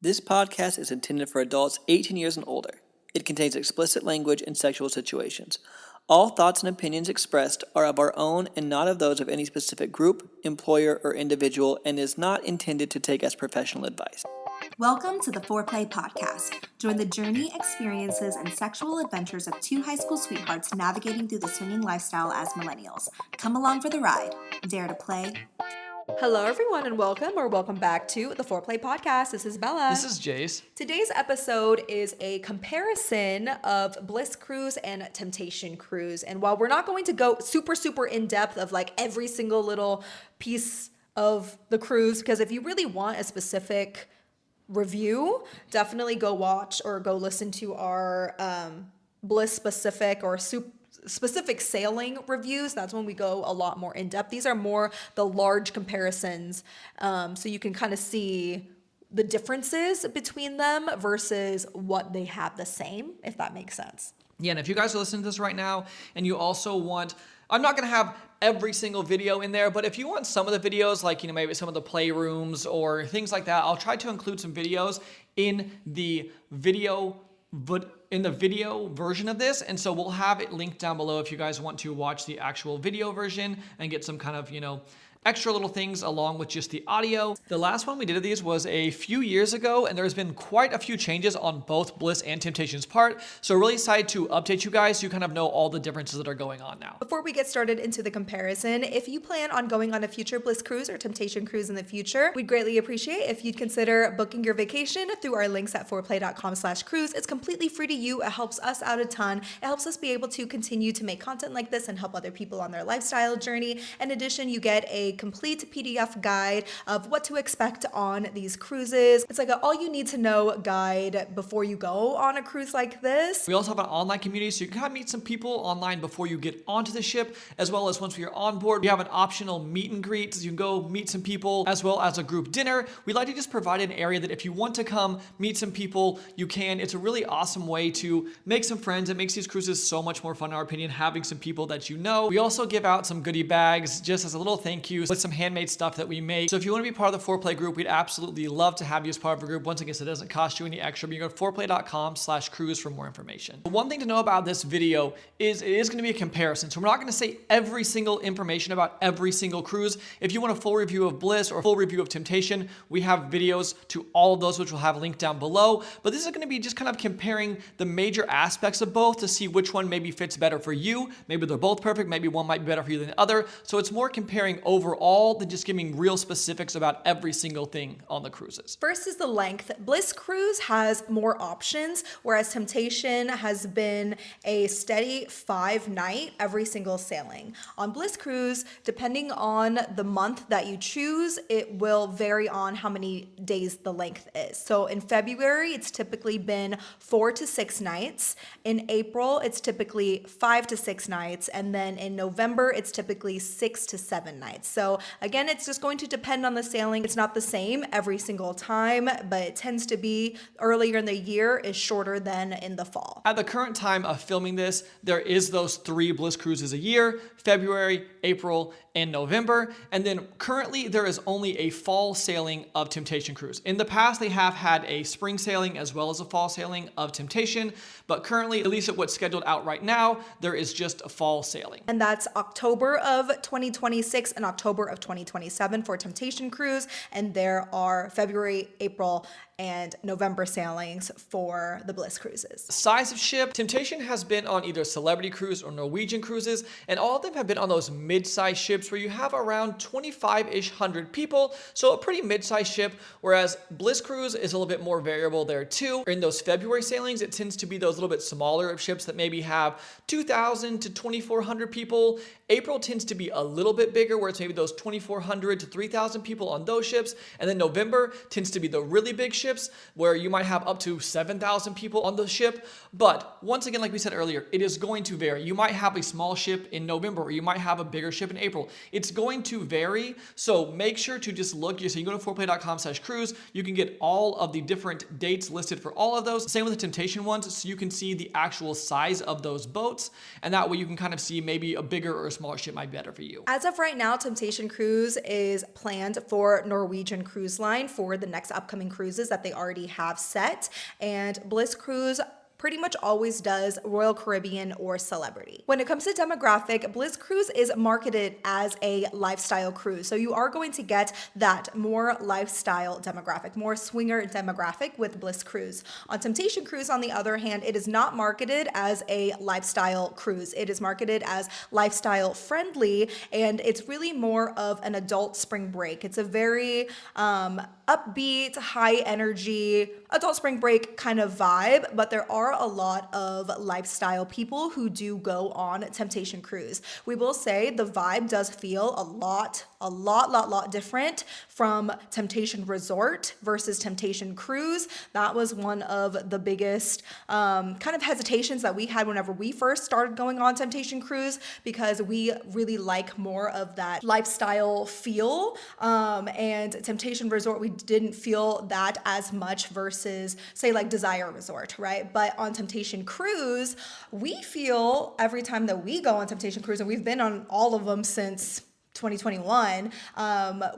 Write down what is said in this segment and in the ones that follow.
This podcast is intended for adults 18 years and older. It contains explicit language and sexual situations. All thoughts and opinions expressed are of our own and not of those of any specific group, employer, or individual, and is not intended to take as professional advice. Welcome to the Foreplay Podcast. Join the journey, experiences, and sexual adventures of two high school sweethearts navigating through the swinging lifestyle as millennials. Come along for the ride. Dare to play? Hello, everyone, and welcome back to the Foreplay Podcast. This is Bella. This is Jase. Today's episode is a comparison of Bliss Cruise and Temptation Cruise. And while we're not going to go super in depth of like every single little piece of the cruise, because if you really want a specific review, definitely go watch or go listen to our Bliss specific or specific sailing reviews. That's when we go a lot more in depth. These are more the large comparisons, so you can kind of see the differences between them versus what they have the same, if that makes sense. Yeah, and if you guys are listening to this right now and you also want, I'm not going to have every single video in there, but if you want some of the videos, like, maybe some of the playrooms or things like that, I'll try to include some videos in the video version of this. And so we'll have it linked down below if you guys want to watch the actual video version and get some kind of, extra little things along with just the audio. The last one we did of these was a few years ago, and there's been quite a few changes on both Bliss and Temptation's part. So really excited to update you guys so you kind of know all the differences that are going on now. Before we get started into the comparison, if you plan on going on a future Bliss Cruise or Temptation Cruise in the future, we'd greatly appreciate if you'd consider booking your vacation through our links at foreplay.com/cruise. It's completely free to you. It helps us out a ton. It helps us be able to continue to make content like this and help other people on their lifestyle journey. In addition, you get a complete PDF guide of what to expect on these cruises. It's like an all you need to know guide before you go on a cruise like this. We also have an online community, so you can kind of meet some people online before you get onto the ship, as well as once you're on board. We have an optional meet and greet, so you can go meet some people, as well as a group dinner. We like to just provide an area that if you want to come meet some people, you can. It's a really awesome way to make some friends. It makes these cruises so much more fun, in our opinion, having some people that you know. We also give out some goodie bags just as a little thank you with some handmade stuff that we make. So if you want to be part of the Foreplay group, we'd absolutely love to have you as part of a group. Once again, so it doesn't cost you any extra, but you go to foreplay.com/cruise for more information. One thing to know about this video is it is going to be a comparison. So we're not going to say every single information about every single cruise. If you want a full review of Bliss or a full review of Temptation, we have videos to all of those, which we'll have linked down below. But this is going to be just kind of comparing the major aspects of both to see which one maybe fits better for you. Maybe they're both perfect. Maybe one might be better for you than the other. So it's more comparing overall than just giving real specifics about every single thing on the cruises. First is the length. Bliss Cruise has more options, whereas Temptation has been a steady 5-night every single sailing. On Bliss Cruise, depending on the month that you choose, it will vary on how many days the length is. So in February, it's typically been 4 to 6 nights. In April, it's typically 5 to 6 nights. And then in November, it's typically 6 to 7 nights. So again, it's just going to depend on the sailing. It's not the same every single time, but it tends to be earlier in the year is shorter than in the fall. At the current time of filming this, there is those 3 Bliss cruises a year: February, April, and November. And then currently there is only a fall sailing of Temptation Cruise. In the past, they have had a spring sailing as well as a fall sailing of Temptation, but currently, at least at what's scheduled out right now, there is just a fall sailing. And that's October of 2026 and October of 2027 for Temptation Cruise. And there are February, April, and November sailings for the Bliss Cruises. Size of ship, Temptation has been on either Celebrity Cruise or Norwegian Cruises, and all of them have been on those mid-size ships where you have around 25-ish hundred people, so a pretty mid-size ship, whereas Bliss Cruise is a little bit more variable there too. In those February sailings, it tends to be those little bit smaller ships that maybe have 2,000 to 2,400 people. April tends to be a little bit bigger, where it's maybe those 2,400 to 3,000 people on those ships, and then November tends to be the really big ships where you might have up to 7,000 people on the ship. But once again, like we said earlier, it is going to vary. You might have a small ship in November, or you might have a bigger ship in April. It's going to vary. So make sure to just look. So you go to foreplay.com/cruise. You can get all of the different dates listed for all of those. Same with the Temptation ones. So you can see the actual size of those boats. And that way you can kind of see maybe a bigger or a smaller ship might be better for you. As of right now, Temptation Cruise is planned for Norwegian Cruise Line for the next upcoming cruises that that they already have set. And Bliss Cruise pretty much always does Royal Caribbean or Celebrity. When it comes to demographic, Bliss Cruise is marketed as a lifestyle cruise. So you are going to get that more lifestyle demographic, more swinger demographic with Bliss Cruise. On Temptation Cruise, on the other hand, it is not marketed as a lifestyle cruise. It is marketed as lifestyle friendly, and it's really more of an adult spring break. It's a very upbeat, high energy, adult spring break kind of vibe, but there are a lot of lifestyle people who do go on Temptation Cruise. We will say the vibe does feel a lot different from Temptation Resort versus Temptation Cruise. That was one of the biggest kind of hesitations that we had whenever we first started going on Temptation Cruise, because we really like more of that lifestyle feel. And Temptation Resort, we didn't feel that as much versus, say, like Desire Resort, right? But on Temptation Cruise, we feel every time that we go on Temptation Cruise, and we've been on all of them since 2021,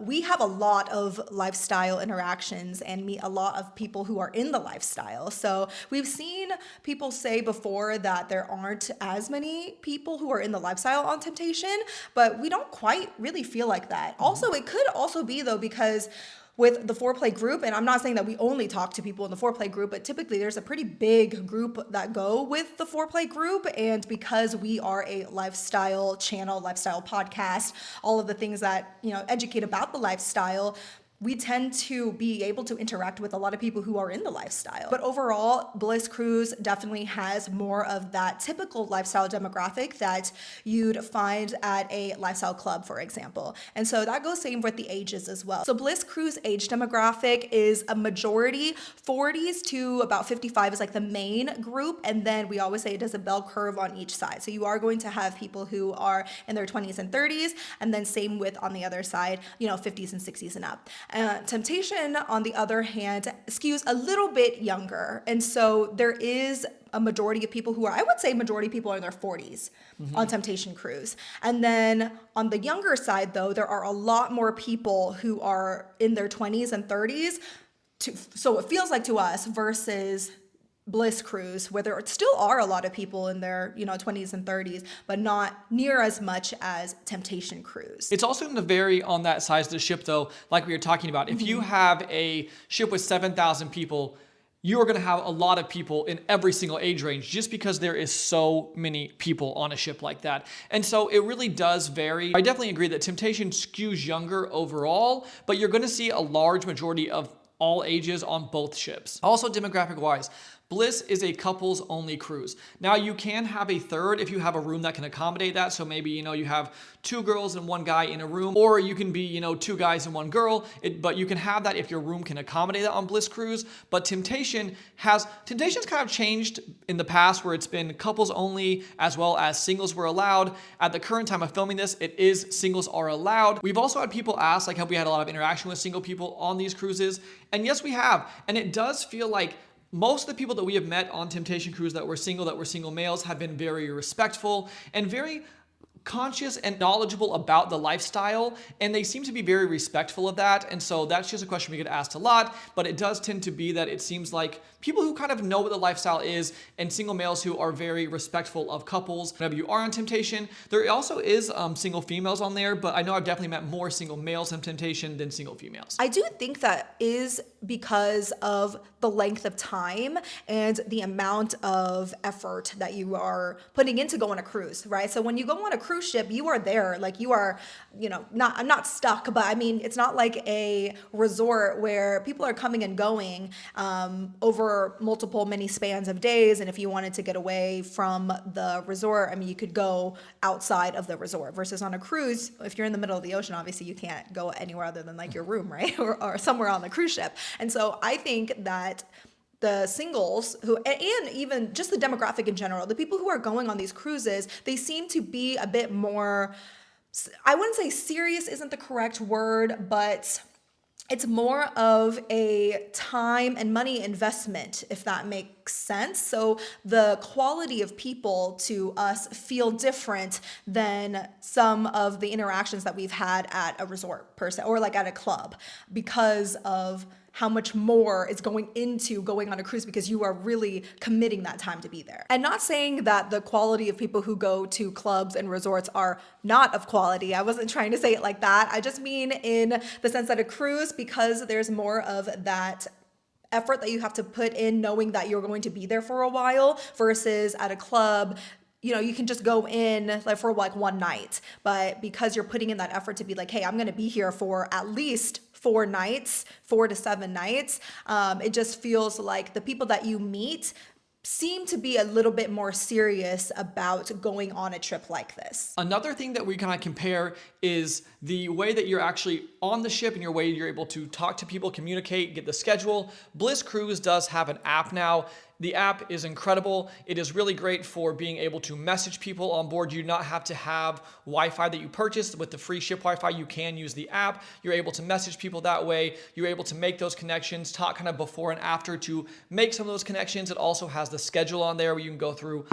we have a lot of lifestyle interactions and meet a lot of people who are in the lifestyle. So we've seen people say before that there aren't as many people who are in the lifestyle on Temptation, but we don't quite really feel like that. Also, it could also be though, because with the foreplay group, and I'm not saying that we only talk to people in the foreplay group, but typically there's a pretty big group that go with the foreplay group. And because we are a lifestyle channel, lifestyle podcast, all of the things that, educate about the lifestyle, we tend to be able to interact with a lot of people who are in the lifestyle. But overall, Bliss Cruise definitely has more of that typical lifestyle demographic that you'd find at a lifestyle club, for example. And so that goes same with the ages as well. So Bliss Cruise age demographic is a majority 40s to about 55 is like the main group. And then we always say it does a bell curve on each side. So you are going to have people who are in their 20s and 30s, and then same with on the other side, 50s and 60s and up. Temptation, on the other hand, skews a little bit younger. And so there is a majority of people who are, I would say majority of people are in their 40s on Temptation Cruise. And then on the younger side, though, there are a lot more people who are in their 20s and 30s. So it feels like to us versus Bliss Cruise, where there still are a lot of people in their 20s and 30s, but not near as much as Temptation Cruise. It's also going to vary on that size of the ship, though, like we were talking about. If you have a ship with 7,000 people, you are going to have a lot of people in every single age range, just because there is so many people on a ship like that. And so it really does vary. I definitely agree that Temptation skews younger overall, but you're going to see a large majority of all ages on both ships. Also, demographic wise, Bliss is a couples only cruise. Now you can have a third if you have a room that can accommodate that. So maybe, you have 2 girls and 1 guy in a room, or you can be, 2 guys and 1 girl. But you can have that if your room can accommodate that on Bliss Cruise. But Temptation's kind of changed in the past, where it's been couples only as well as singles were allowed. At the current time of filming this, it is singles are allowed. We've also had people ask, have we had a lot of interaction with single people on these cruises? And yes, we have. And it does feel like most of the people that we have met on Temptation Cruise that were single males, have been very respectful and very conscious and knowledgeable about the lifestyle, and they seem to be very respectful of that. And so that's just a question we get asked a lot, but it does tend to be that it seems like people who kind of know what the lifestyle is, and single males who are very respectful of couples. Whenever you are on Temptation, there also is single females on there, but I know I've definitely met more single males on Temptation than single females. I do think that is because of the length of time and the amount of effort that you are putting in to go on a cruise, right? So when you go on a cruise ship, you are there, like you are, I'm not stuck, but I mean, it's not like a resort where people are coming and going over many spans of days. And if you wanted to get away from the resort, I mean, you could go outside of the resort, versus on a cruise, if you're in the middle of the ocean, obviously you can't go anywhere other than like your room, right? or somewhere on the cruise ship. And so I think that the singles who, and even just the demographic in general, the people who are going on these cruises, they seem to be a bit more, I wouldn't say serious isn't the correct word, but it's more of a time and money investment, if that makes sense. So the quality of people to us feel different than some of the interactions that we've had at a resort per se, or like at a club, because of how much more is going into going on a cruise because you are really committing that time to be there. And not saying that the quality of people who go to clubs and resorts are not of quality. I wasn't trying to say it like that. I just mean in the sense that a cruise, because there's more of that effort that you have to put in knowing that you're going to be there for a while versus at a club, you can just go in like for like one night, but because you're putting in that effort to be like, hey, I'm going to be here for at least 4 nights, 4 to 7 nights. It just feels like the people that you meet seem to be a little bit more serious about going on a trip like this. Another thing that we kind of compare is the way that you're actually on the ship and your way you're able to talk to people, communicate, get the schedule. Bliss Cruise does have an app now. The app is incredible. It is really great for being able to message people on board. You do not have to have Wi-Fi that you purchased. With the free ship Wi-Fi, you can use the app. You're able to message people that way. You're able to make those connections, talk kind of before and after to make some of those connections. It also has the schedule on there where you can go through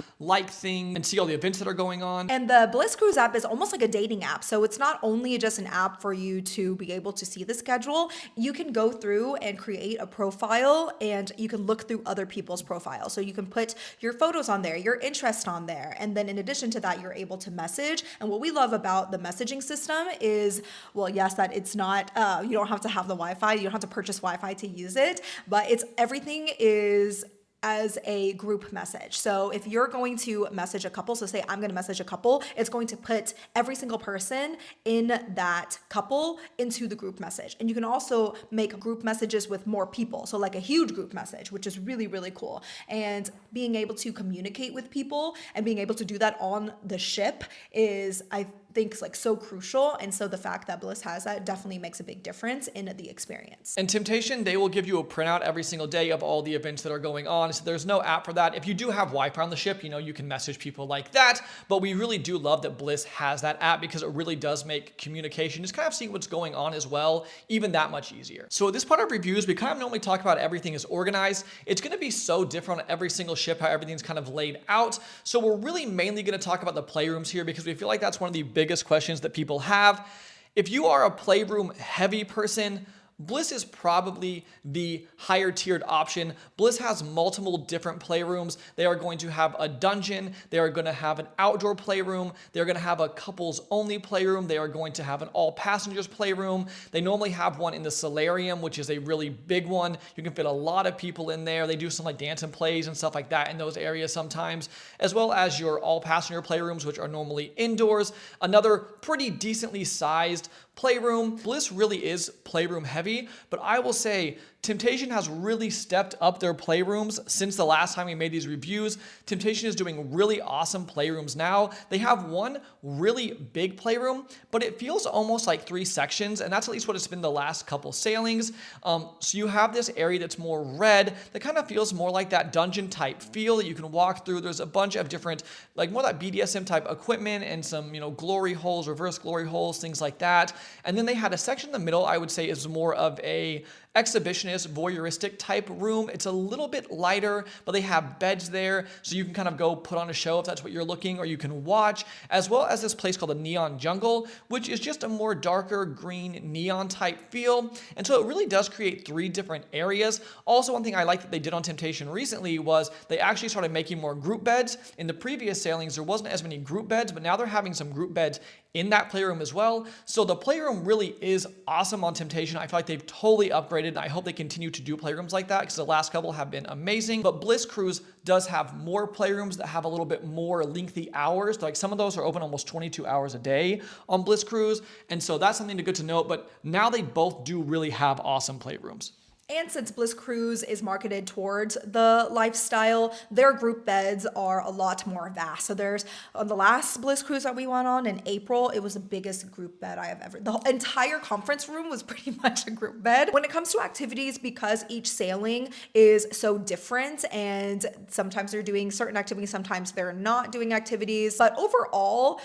things and see all the events that are going on. And the Bliss Cruise app is almost like a dating app. So it's not only just an app for you to be able to see the schedule. You can go through and create a profile and you can look through other people's profiles. So you can put your photos on there, your interest on there. And then in addition to that, you're able to message. And what we love about the messaging system is, well, yes, that it's not, you don't have to have the Wi-Fi. You don't have to purchase Wi-Fi to use it, but everything is as a group message. So if you're going to message a couple, so say I'm going to message a couple, it's going to put every single person in that couple into the group message. And you can also make group messages with more people. So like a huge group message, which is really, really cool. And being able to communicate with people and being able to do that on the ship is, I think, like so crucial. And so the fact that Bliss has that definitely makes a big difference in the experience. And Temptation, they will give you a printout every single day of all the events that are going on. So there's no app for that. If you do have Wi-Fi on the ship, you can message people like that. But we really do love that Bliss has that app because it really does make communication, just kind of seeing what's going on as well, even that much easier. So at this part of reviews, we kind of normally talk about everything is organized. It's going to be so different on every single ship, how everything's kind of laid out. So we're really mainly going to talk about the playrooms here because we feel like that's one of the biggest questions that people have. If you are a playroom heavy person, Bliss is probably the higher tiered option. Bliss has multiple different playrooms. They are going to have a dungeon. They are going to have an outdoor playroom. They're going to have a couples only playroom. They are going to have an all passengers playroom. They normally have one in the solarium, which is a really big one. You can fit a lot of people in there. They do some like dance and plays and stuff like that in those areas sometimes, as well as your all passenger playrooms, which are normally indoors. Another pretty decently sized playroom. Bliss really is playroom heavy, but I will say Temptation has really stepped up their playrooms since the last time we made these reviews. Temptation is doing really awesome playrooms now. They have one really big playroom, but it feels almost like 3 sections, and that's at least what it's been the last couple sailings. So you have this area that's more red that kind of feels more like that dungeon type feel that you can walk through. There's a bunch of different, like more that BDSM type equipment and some, glory holes, reverse glory holes, things like that. And then they had a section in the middle, I would say, is more of a exhibitionist, voyeuristic type room. It's a little bit lighter, but they have beds there, so you can kind of go put on a show if that's what you're looking, or you can watch, as well as this place called the Neon Jungle, which is just a more darker green neon type feel. And so it really does create 3 different areas. Also, one thing I like that they did on Temptation recently was they actually started making more group beds. In the previous sailings, there wasn't as many group beds, but now they're having some group beds in that playroom as well. So the playroom really is awesome on Temptation. I feel like they've totally upgraded, and I hope they continue to do playrooms like that because the last couple have been amazing. But Bliss Cruise does have more playrooms that have a little bit more lengthy hours. Like some of those are open almost 22 hours a day on Bliss Cruise. And so that's something good to note. But now they both do really have awesome playrooms. And since Bliss Cruise is marketed towards the lifestyle, their group beds are a lot more vast. So there's, on the last Bliss Cruise that we went on in April, it was the biggest group bed I have ever, the entire conference room was pretty much a group bed. When it comes to activities, because each sailing is so different and sometimes they're doing certain activities, sometimes they're not doing activities. But overall,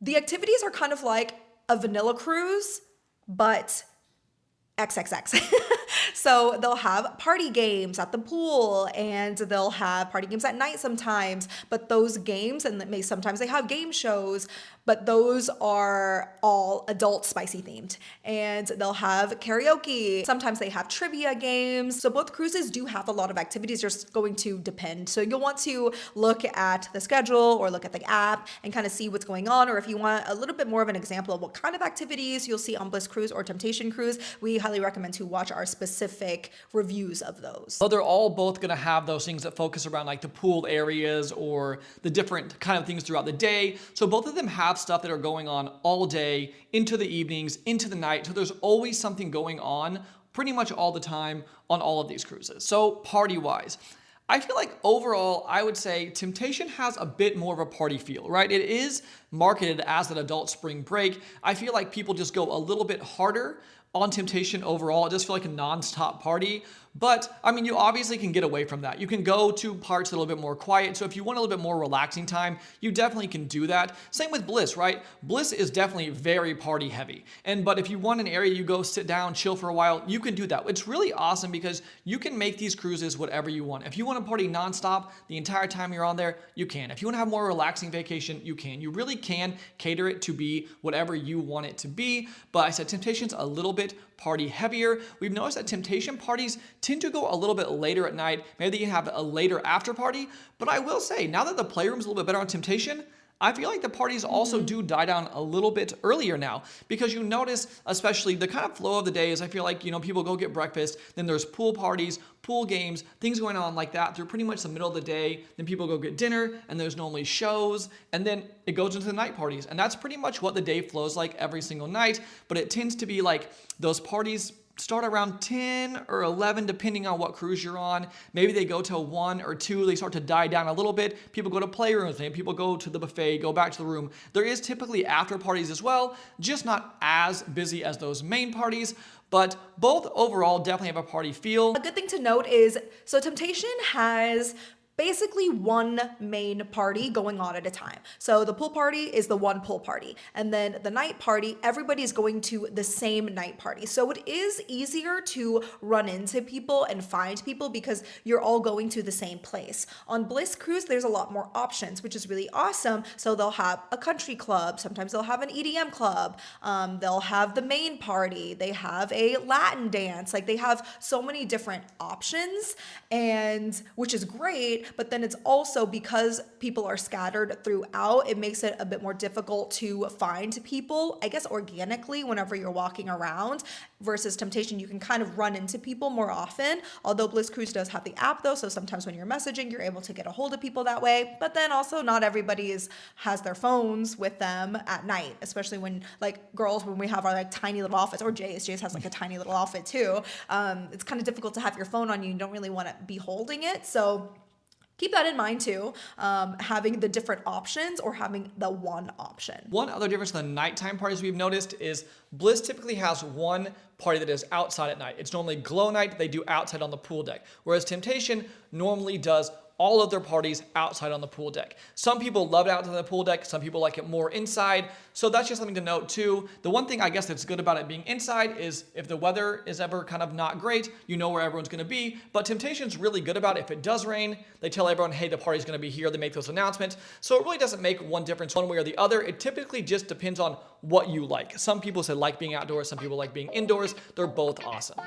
the activities are kind of like a vanilla cruise, but XXX. So they'll have party games at the pool, and they'll have party games at night sometimes. But those games, and sometimes they have game shows, but those are all adult spicy themed. And they'll have karaoke. Sometimes they have trivia games. So both cruises do have a lot of activities, just going to depend. So you'll want to look at the schedule or look at the app and kind of see what's going on. Or if you want a little bit more of an example of what kind of activities you'll see on Bliss Cruise or Temptation Cruise, we highly recommend to watch our specific reviews of those. Well, they're all both going to have those things that focus around like the pool areas or the different kind of things throughout the day. So both of them have stuff that are going on all day, into the evenings, into the night. So there's always something going on pretty much all the time on all of these cruises. So party-wise, I feel like overall, I would say Temptation has a bit more of a party feel, right? It is marketed as an adult spring break. I feel like people just go a little bit harder on Temptation overall. It just feels like a non-stop party. But I mean, you obviously can get away from that. You can go to parts a little bit more quiet. So if you want a little bit more relaxing time, you definitely can do that. Same with Bliss, right? Bliss is definitely very party heavy. But if you want an area you go sit down, chill for a while, you can do that. It's really awesome because you can make these cruises whatever you want. If you want to party nonstop the entire time you're on there, you can. If you want to have more relaxing vacation, you can. You really can cater it to be whatever you want it to be. But I said Temptation's a little bit party heavier. We've noticed that Temptation parties tend to go a little bit later at night. Maybe they can have a later after party. But I will say, now that the playroom's a little bit better on Temptation, I feel like the parties also do die down a little bit earlier now, because you notice, especially the kind of flow of the day is, I feel like, people go get breakfast, then there's pool parties, pool games, things going on like that through pretty much the middle of the day. Then people go get dinner, and there's normally shows, and then it goes into the night parties. And that's pretty much what the day flows like every single night, but it tends to be like those parties start around 10 or 11, depending on what cruise you're on. Maybe they go till 1 or 2. They start to die down a little bit. People go to playrooms. Maybe people go to the buffet, go back to the room. There is typically after parties as well, just not as busy as those main parties. But both overall definitely have a party feel. A good thing to note is, so Temptation has basically one main party going on at a time. So the pool party is the one pool party. And then the night party, everybody is going to the same night party. So it is easier to run into people and find people because you're all going to the same place. On Bliss Cruise, there's a lot more options, which is really awesome. So they'll have a country club. Sometimes they'll have an EDM club. They'll have the main party. They have a Latin dance. Like, they have so many different options, and which is great. But then it's also, because people are scattered throughout, it makes it a bit more difficult to find people, I guess, organically whenever you're walking around. Versus Temptation, you can kind of run into people more often. Although Bliss Cruise does have the app though, so sometimes when you're messaging, you're able to get a hold of people that way. But then also, not everybody has their phones with them at night, especially when, like, girls, when we have our like tiny little outfits, or Jase has like a tiny little outfit too. It's kind of difficult to have your phone on you. You don't really want to be holding it. So keep that in mind too, having the different options or having the one option. One other difference in the nighttime parties we've noticed is Bliss typically has one party that is outside at night. It's normally glow night they do outside on the pool deck, whereas Temptation normally does all of their parties outside on the pool deck. Some people love it outside on the pool deck. Some people like it more inside. So that's just something to note too. The one thing I guess that's good about it being inside is if the weather is ever kind of not great, you know where everyone's gonna be. But Temptation's really good about it. If it does rain, they tell everyone, hey, the party's gonna be here. They make those announcements. So it really doesn't make one difference one way or the other. It typically just depends on what you like. Some people say like being outdoors. Some people like being indoors. They're both awesome.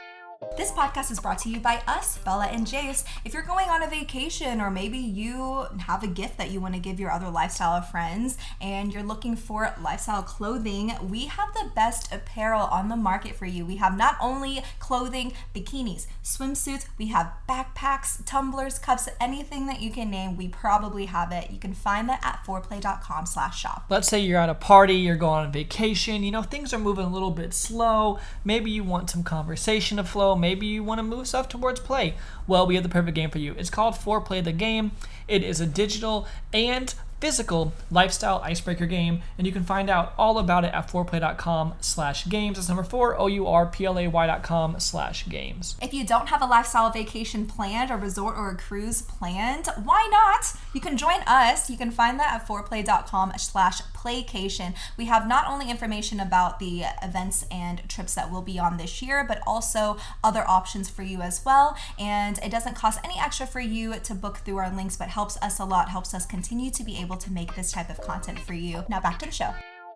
This podcast is brought to you by us, Bella and Jase. If you're going on a vacation, or maybe you have a gift that you want to give your other lifestyle friends and you're looking for lifestyle clothing, we have the best apparel on the market for you. We have not only clothing, bikinis, swimsuits, we have backpacks, tumblers, cups, anything that you can name, we probably have it. You can find that at foreplay.com/shop. Let's say you're at a party, you're going on vacation, things are moving a little bit slow. Maybe you want some conversation to flow. Maybe you want to move stuff towards play. Well, we have the perfect game for you. It's called Foreplay the Game. It is a digital and physical lifestyle icebreaker game, and you can find out all about it at foreplay.com/games. That's number 4, OURPLAY.com/games. If you don't have a lifestyle vacation planned, a resort or a cruise planned, why not? You can join us. You can find that at foreplay.com/play. Playcation. We have not only information about the events and trips that we'll be on this year, but also other options for you as well. And it doesn't cost any extra for you to book through our links, but helps us a lot, helps us continue to be able to make this type of content for you. Now back to the show.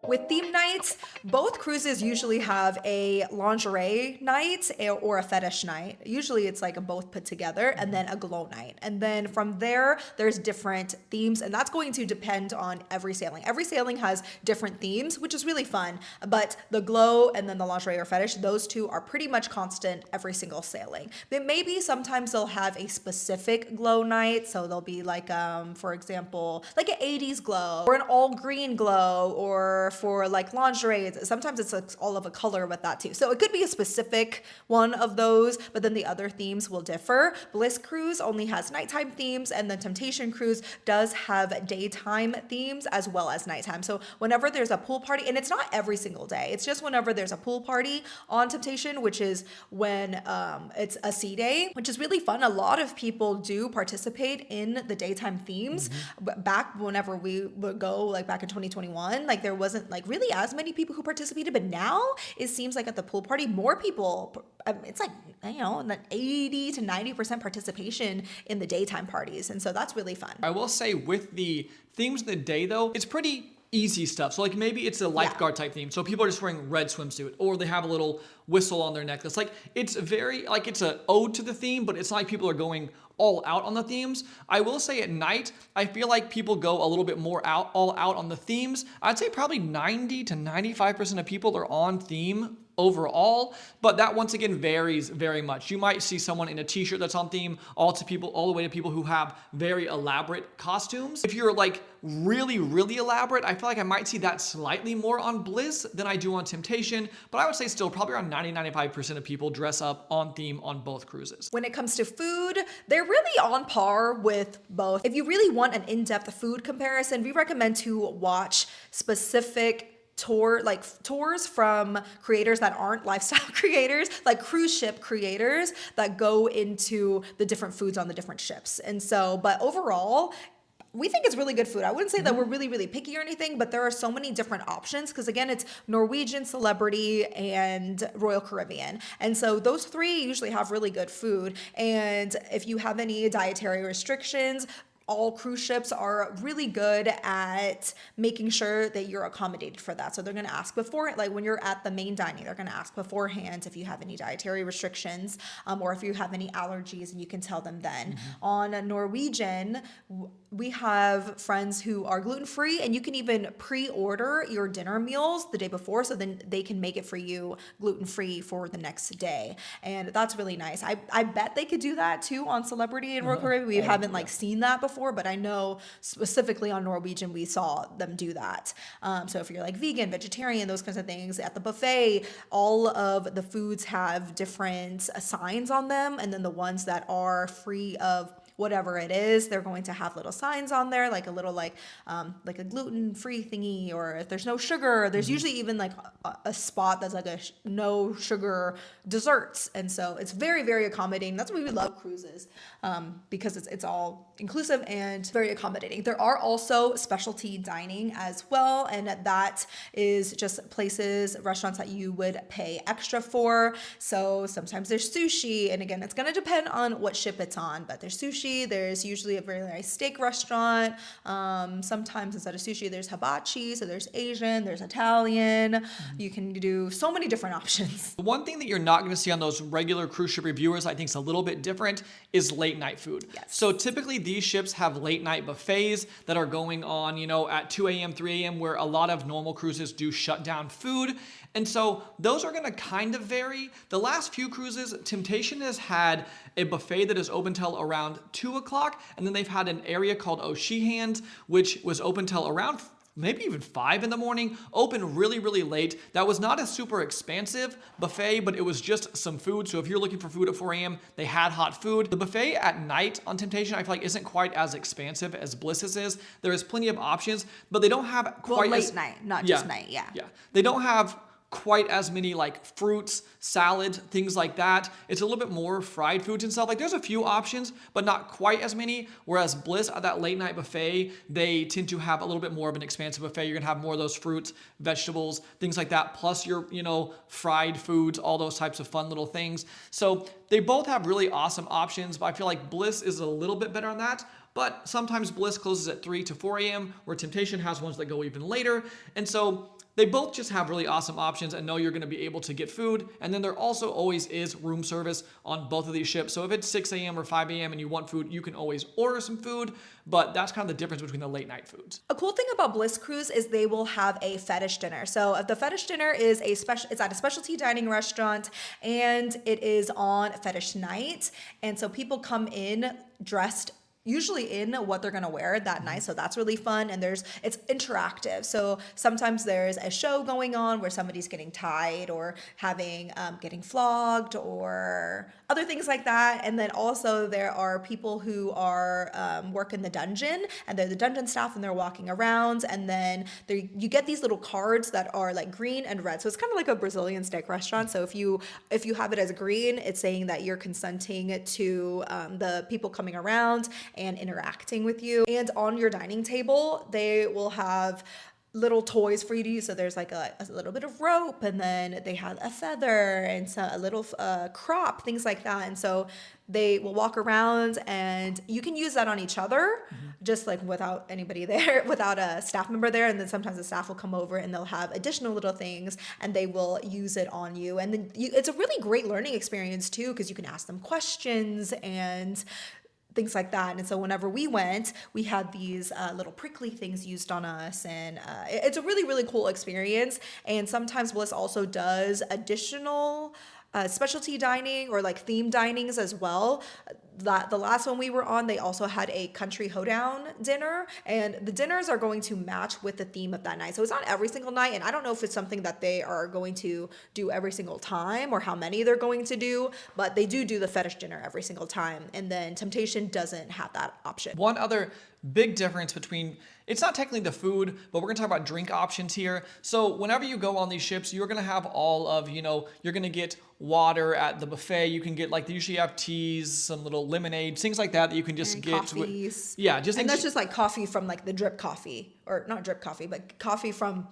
With theme nights, both cruises usually have a lingerie night or a fetish night. Usually it's like a both put together, and then a glow night. And then from there, there's different themes, and that's going to depend on every sailing. Every sailing has different themes, which is really fun. But the glow and then the lingerie or fetish, those two are pretty much constant every single sailing. But maybe sometimes they'll have a specific glow night. So they'll be like, for example, like an 80s glow or an all green glow, or for like lingerie, sometimes it's like all of a color with that too. So it could be a specific one of those, but then the other themes will differ. Bliss Cruise only has nighttime themes, and the Temptation Cruise does have daytime themes as well as nighttime. So whenever there's a pool party, and it's not every single day, it's just whenever there's a pool party on Temptation, which is when it's a sea day, which is really fun. A lot of people do participate in the daytime themes. Back whenever we would go, like back in 2021, like there wasn't like really as many people who participated, but now it seems like at the pool party, more people, it's like, you know, that 80 to 90% participation in the daytime parties. And so that's really fun. I will say with the themes of the day though, it's pretty easy stuff. So like maybe it's a lifeguard type theme. So people are just wearing red swimsuit, or they have a little whistle on their necklace. Like it's very, like it's an ode to the theme, but it's not like people are going all out on the themes. I will say at night, I feel like people go a little bit more all out on the themes. I'd say probably 90 to 95% of people are on theme overall, but that once again varies very much. You might see someone in a t-shirt that's on theme, all the way to people who have very elaborate costumes. If you're like really, really elaborate, I feel like I might see that slightly more on Bliss than I do on Temptation, but I would say still probably around 90-95% of people dress up on theme on both cruises. When it comes to food, they're really on par with both. If you really want an in-depth food comparison, we recommend to watch specific tours from creators that aren't lifestyle creators, like cruise ship creators that go into the different foods on the different ships. And so, but overall, we think it's really good food. I wouldn't say that we're really, really picky or anything, but there are so many different options because again, it's Norwegian, Celebrity, and Royal Caribbean. And so those three usually have really good food. And if you have any dietary restrictions, all cruise ships are really good at making sure that you're accommodated for that. So they're going to ask before, like when you're at the main dining, they're going to ask beforehand if you have any dietary restrictions, or if you have any allergies, and you can tell them then. On Norwegian, we have friends who are gluten-free, and you can even pre-order your dinner meals the day before, so then they can make it for you gluten-free for the next day. And that's really nice. I bet they could do that too on Celebrity and Royal Caribbean. We haven't like seen that before, but I know specifically on Norwegian, we saw them do that. So if you're like vegan, vegetarian, those kinds of things, at the buffet, all of the foods have different signs on them. And then the ones that are free of whatever it is, they're going to have little signs on there, like a little like a gluten-free thingy, or if there's no sugar, there's usually even like a spot that's like a no sugar desserts. And so it's very, very accommodating. That's why we love cruises, because it's all inclusive and very accommodating. There are also specialty dining as well, and that is just places, restaurants that you would pay extra for. So sometimes there's sushi, and again, it's going to depend on what ship it's on, but there's sushi. There's usually a very nice steak restaurant. Sometimes instead of sushi, there's hibachi. So there's Asian, there's Italian. You can do so many different options. The one thing that you're not going to see on those regular cruise ship reviewers, I think is a little bit different, is late night food. Yes. So typically these ships have late night buffets that are going on, at 2 a.m., 3 a.m., where a lot of normal cruises do shut down food. And so those are going to kind of vary. The last few cruises, Temptation has had a buffet that is open till around 2 o'clock. And then they've had an area called O'Sheehan's, which was open till around maybe even 5 in the morning, open really, really late. That was not a super expansive buffet, but it was just some food. So if you're looking for food at 4 a.m., they had hot food. The buffet at night on Temptation, I feel like isn't quite as expansive as Bliss's is. There is plenty of options, but they don't have quite late night, not just night, yeah. Yeah, they don't have quite as many like fruits, salads, things like that. It's a little bit more fried foods and stuff. Like there's a few options, but not quite as many. Whereas Bliss at that late night buffet, they tend to have a little bit more of an expansive buffet. You're gonna have more of those fruits, vegetables, things like that, plus your, fried foods, all those types of fun little things. So they both have really awesome options, but I feel like Bliss is a little bit better on that. But sometimes Bliss closes at 3 to 4 a.m., where Temptation has ones that go even later. And so they both just have really awesome options and know you're going to be able to get food. And then there also always is room service on both of these ships. So if it's 6 a.m. or 5 a.m. and you want food, you can always order some food. But that's kind of the difference between the late night foods. A cool thing about Bliss Cruise is they will have a fetish dinner. So the fetish dinner is it's at a specialty dining restaurant, and it is on fetish night. And so people come in dressed usually in what they're gonna wear that night. So that's really fun. And it's interactive. So sometimes there's a show going on where somebody's getting tied or getting flogged or other things like that. And then also there are people who are work in the dungeon, and they're the dungeon staff, and they're walking around. And then you get these little cards that are like green and red. So it's kind of like a Brazilian steak restaurant. So if you have it as green, it's saying that you're consenting to the people coming around and interacting with you. And on your dining table, they will have little toys for you to use. So there's like a little bit of rope, and then they have a feather and a little crop, things like that. And so they will walk around, and you can use that on each other, just like without anybody there, without a staff member there. And then sometimes the staff will come over and they'll have additional little things, and they will use it on you. And then it's a really great learning experience too, because you can ask them questions and things like that. And so whenever we went, we had these little prickly things used on us, and it's a really, really cool experience. And sometimes Bliss also does additional specialty dining or like theme dinings as well. The last one we were on, they also had a country hoedown dinner, and the dinners are going to match with the theme of that night. So it's not every single night, and I don't know if it's something that they are going to do every single time or how many they're going to do, but they do the fetish dinner every single time. And then Temptation doesn't have that option. One other big difference between, it's not technically the food, but we're gonna talk about drink options here. So whenever you go on these ships, you're gonna have all of, you're gonna get water at the buffet. You can get they usually have teas, some little lemonade, things like that you can just get. Coffees. And that's just like coffee from like the drip coffee, or not drip coffee, but coffee from,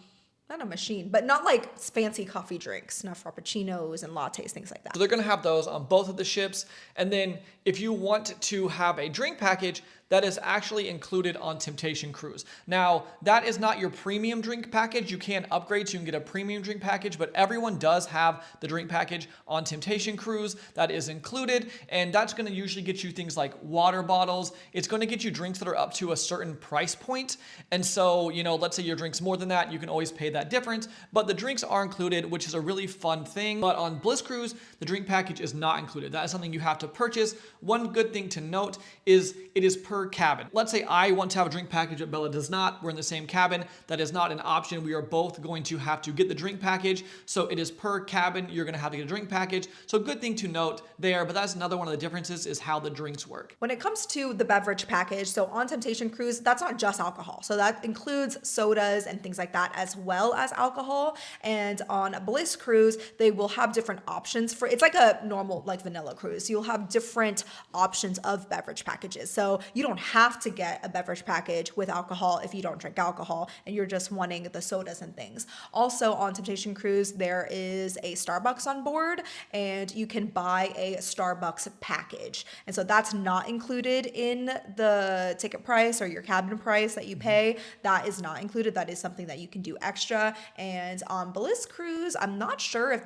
not a machine, but not like fancy coffee drinks, not frappuccinos and lattes, things like that. So they're gonna have those on both of the ships. And then if you want to have a drink package, that is actually included on Temptation Cruise. Now, that is not your premium drink package. You can upgrade so you can get a premium drink package, but everyone does have the drink package on Temptation Cruise. That is included, and that's gonna usually get you things like water bottles. It's gonna get you drinks that are up to a certain price point. And so, let's say your drink's more than that, you can always pay that difference, but the drinks are included, which is a really fun thing. But on Bliss Cruise, the drink package is not included. That is something you have to purchase. One good thing to note is it is per cabin. Let's say I want to have a drink package, but Bella does not. We're in the same cabin. That is not an option. We are both going to have to get the drink package. So it is per cabin. You're going to have to get a drink package. So good thing to note there, but that's another one of the differences is how the drinks work. When it comes to the beverage package, so on Temptation Cruise, that's not just alcohol. So that includes sodas and things like that, as well as alcohol. And on Bliss Cruise, they will have different options it's like a normal vanilla cruise. You'll have different options of beverage packages. So you don't have to get a beverage package with alcohol if you don't drink alcohol and you're just wanting the sodas and things. Also on Temptation Cruise, there is a Starbucks on board, and you can buy a Starbucks package. And so that's not included in the ticket price or your cabin price that you pay. That is not included. That is something that you can do extra. And on Bliss Cruise, I'm sure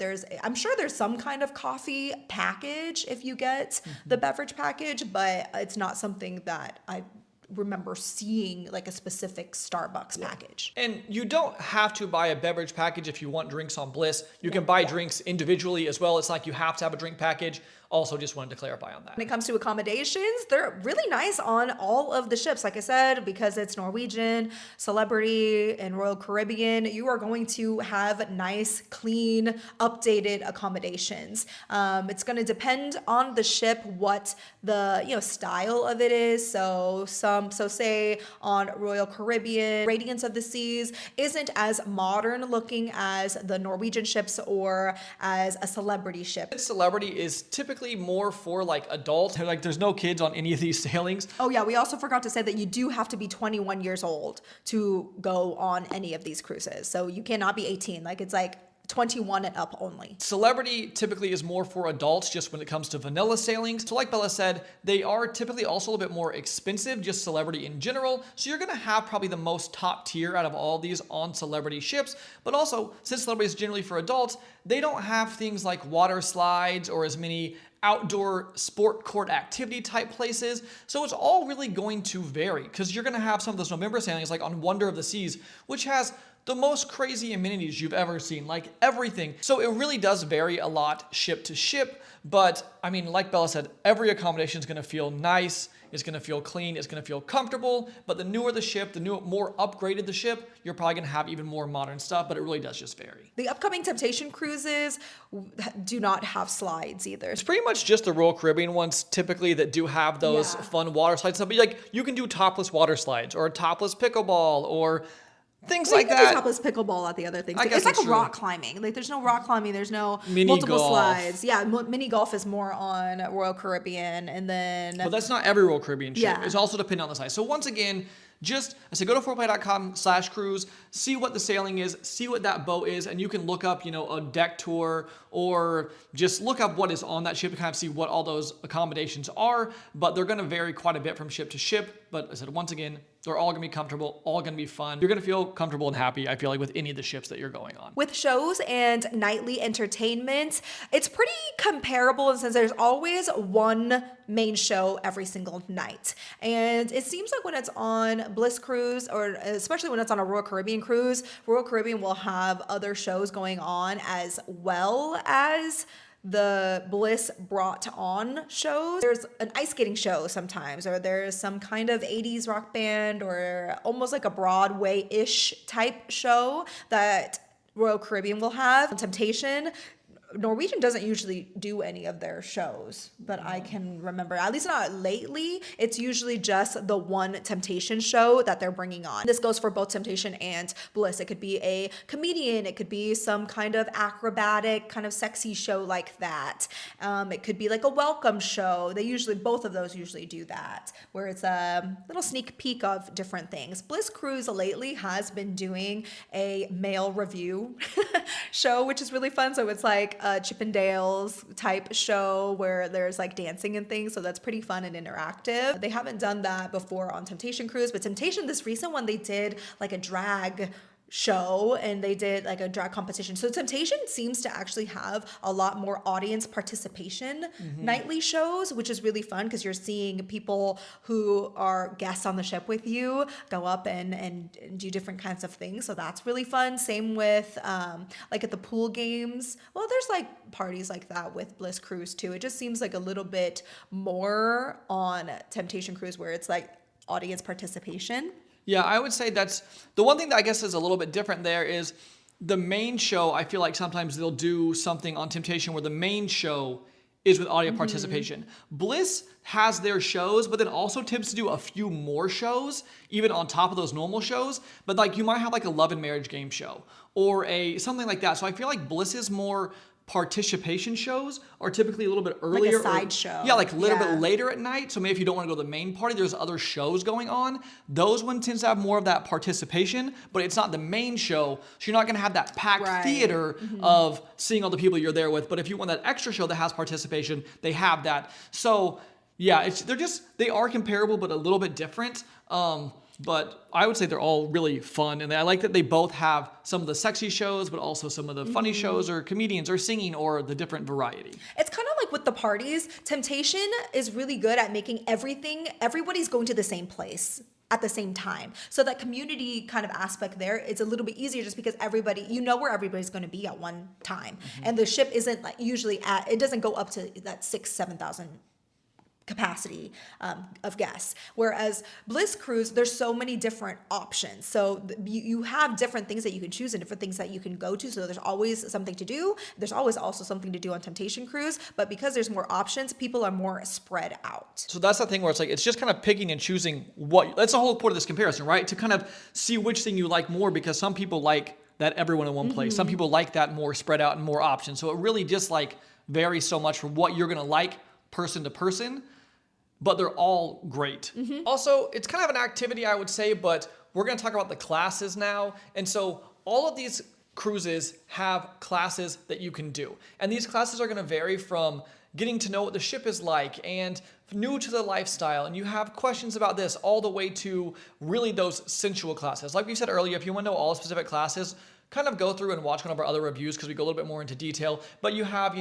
there's some kind of coffee package if you get the beverage package, but it's not something that I remember seeing like a specific Starbucks package. And you don't have to buy a beverage package if you want drinks on Bliss. You can buy drinks individually as well. It's like you have to have a drink package Also just wanted to clarify on that. When it comes to accommodations, they're really nice on all of the ships. Like I said, because it's Norwegian, Celebrity, and Royal Caribbean, you are going to have nice, clean, updated accommodations. It's going to depend on the ship what the style of it is. So say on Royal Caribbean, Radiance of the Seas isn't as modern looking as the Norwegian ships or as a Celebrity ship. Celebrity is typically more for like adults. Like there's no kids on any of these sailings. Oh yeah, we also forgot to say that you do have to be 21 years old to go on any of these cruises. So you cannot be 18. Like it's like 21 and up only. Celebrity typically is more for adults just when it comes to vanilla sailings. So like Bella said, they are typically also a little bit more expensive, just Celebrity in general. So you're gonna have probably the most top tier out of all these on Celebrity ships. But also, since Celebrity is generally for adults, they don't have things like water slides or as many outdoor sport court activity type places. So it's all really going to vary because you're gonna have some of those November sailings like on Wonder of the Seas, which has the most crazy amenities you've ever seen, like everything. So it really does vary a lot ship to ship, but I mean, like Bella said, every accommodation is gonna feel nice, it's gonna feel clean, it's gonna feel comfortable, but the newer the ship, more upgraded the ship, you're probably gonna have even more modern stuff, but it really does just vary. The upcoming Temptation cruises do not have slides either. It's pretty much just the Royal Caribbean ones typically that do have those fun water slides. But like you can do topless water slides or topless pickleball or things like that. Topless pickleball at the other things. I guess It's like that's a rock climbing. Like there's no rock climbing. There's no Mini multiple golf. slides. Yeah, mini golf is more on Royal Caribbean, and then But that's not every Royal Caribbean ship. Yeah. It's also dependent on the size. So once again, I say go to 4play.com/cruise, see what the sailing is, see what that boat is, and you can look up, a deck tour or just look up what is on that ship to kind of see what all those accommodations are. But they're going to vary quite a bit from ship to ship. But I said, once again, they're all going to be comfortable, all going to be fun. You're going to feel comfortable and happy, I feel like, with any of the ships that you're going on. with shows and nightly entertainment, it's pretty comparable in the sense there's always one main show every single night. And it seems like when it's on Bliss Cruise, or especially when it's on a Royal Caribbean cruise, Royal Caribbean will have other shows going on as well as the Bliss brought on shows. There's an ice skating show sometimes, or there's some kind of 80s rock band, or almost like a Broadway-ish type show that Royal Caribbean will have. Temptation, Norwegian doesn't usually do any of their shows, but I can remember, at least not lately, it's usually just the one Temptation show that they're bringing on. This goes for both Temptation and Bliss. It could be a comedian, it could be some kind of acrobatic, kind of sexy show like that. It could be like a welcome show. Both of those usually do that, where it's a little sneak peek of different things. Bliss Cruise lately has been doing a male review show, which is really fun. So it's like a Chippendales type show where there's like dancing and things. So that's pretty fun and interactive. They haven't done that before on Temptation Cruise, but Temptation, this recent one, they did like a drag show and they did like a drag competition. So Temptation seems to actually have a lot more audience participation nightly shows, which is really fun because you're seeing people who are guests on the ship with you go up and do different kinds of things. So that's really fun. Same with like at the pool games. Well, there's like parties like that with Bliss Cruise too. It just seems like a little bit more on Temptation Cruise where it's like audience participation. Yeah, I would say that's the one thing that I guess is a little bit different there is the main show. I feel like sometimes they'll do something on Temptation where the main show is with audio participation. Bliss has their shows, but then also tends to do a few more shows, even on top of those normal shows. But like you might have like a love and marriage game show or something like that. So I feel like Bliss's more participation shows are typically a little bit earlier. Like a side show. Yeah, like a little bit later at night. So maybe if you don't want to go to the main party, there's other shows going on. Those ones tends to have more of that participation, but it's not the main show. So you're not going to have that packed theater of seeing all the people you're there with. But if you want that extra show that has participation, they have that. So yeah, they are comparable, but a little bit different. But I would say they're all really fun. And I like that they both have some of the sexy shows, but also some of the funny shows or comedians or singing or the different variety. It's kind of like with the parties, Temptation is really good at making everybody's going to the same place. at the same time. So that community kind of aspect there, it's a little bit easier just because everybody, you know where everybody's going to be at one time. And the ship isn't like usually it doesn't go up to that 7,000 capacity of guests. Whereas Bliss Cruise, there's so many different options. So you have different things that you can choose and different things that you can go to. So there's always something to do. There's always also something to do on Temptation Cruise. But because there's more options, people are more spread out. So that's the thing where it's like, it's just kind of picking and choosing that's the whole point of this comparison, right? To kind of see which thing you like more, because some people like that everyone in one place. Some people like that more spread out and more options. So it really just like varies so much from what you're going to like person to person. But they're all great. Also, it's kind of an activity, I would say, but we're going to talk about the classes now. And so all of these cruises have classes that you can do. And these classes are going to vary from getting to know what the ship is like and new to the lifestyle, and you have questions about this, all the way to really those sensual classes. Like we said earlier, if you want to know all specific classes, kind of go through and watch one of our other reviews because we go a little bit more into detail. But you have,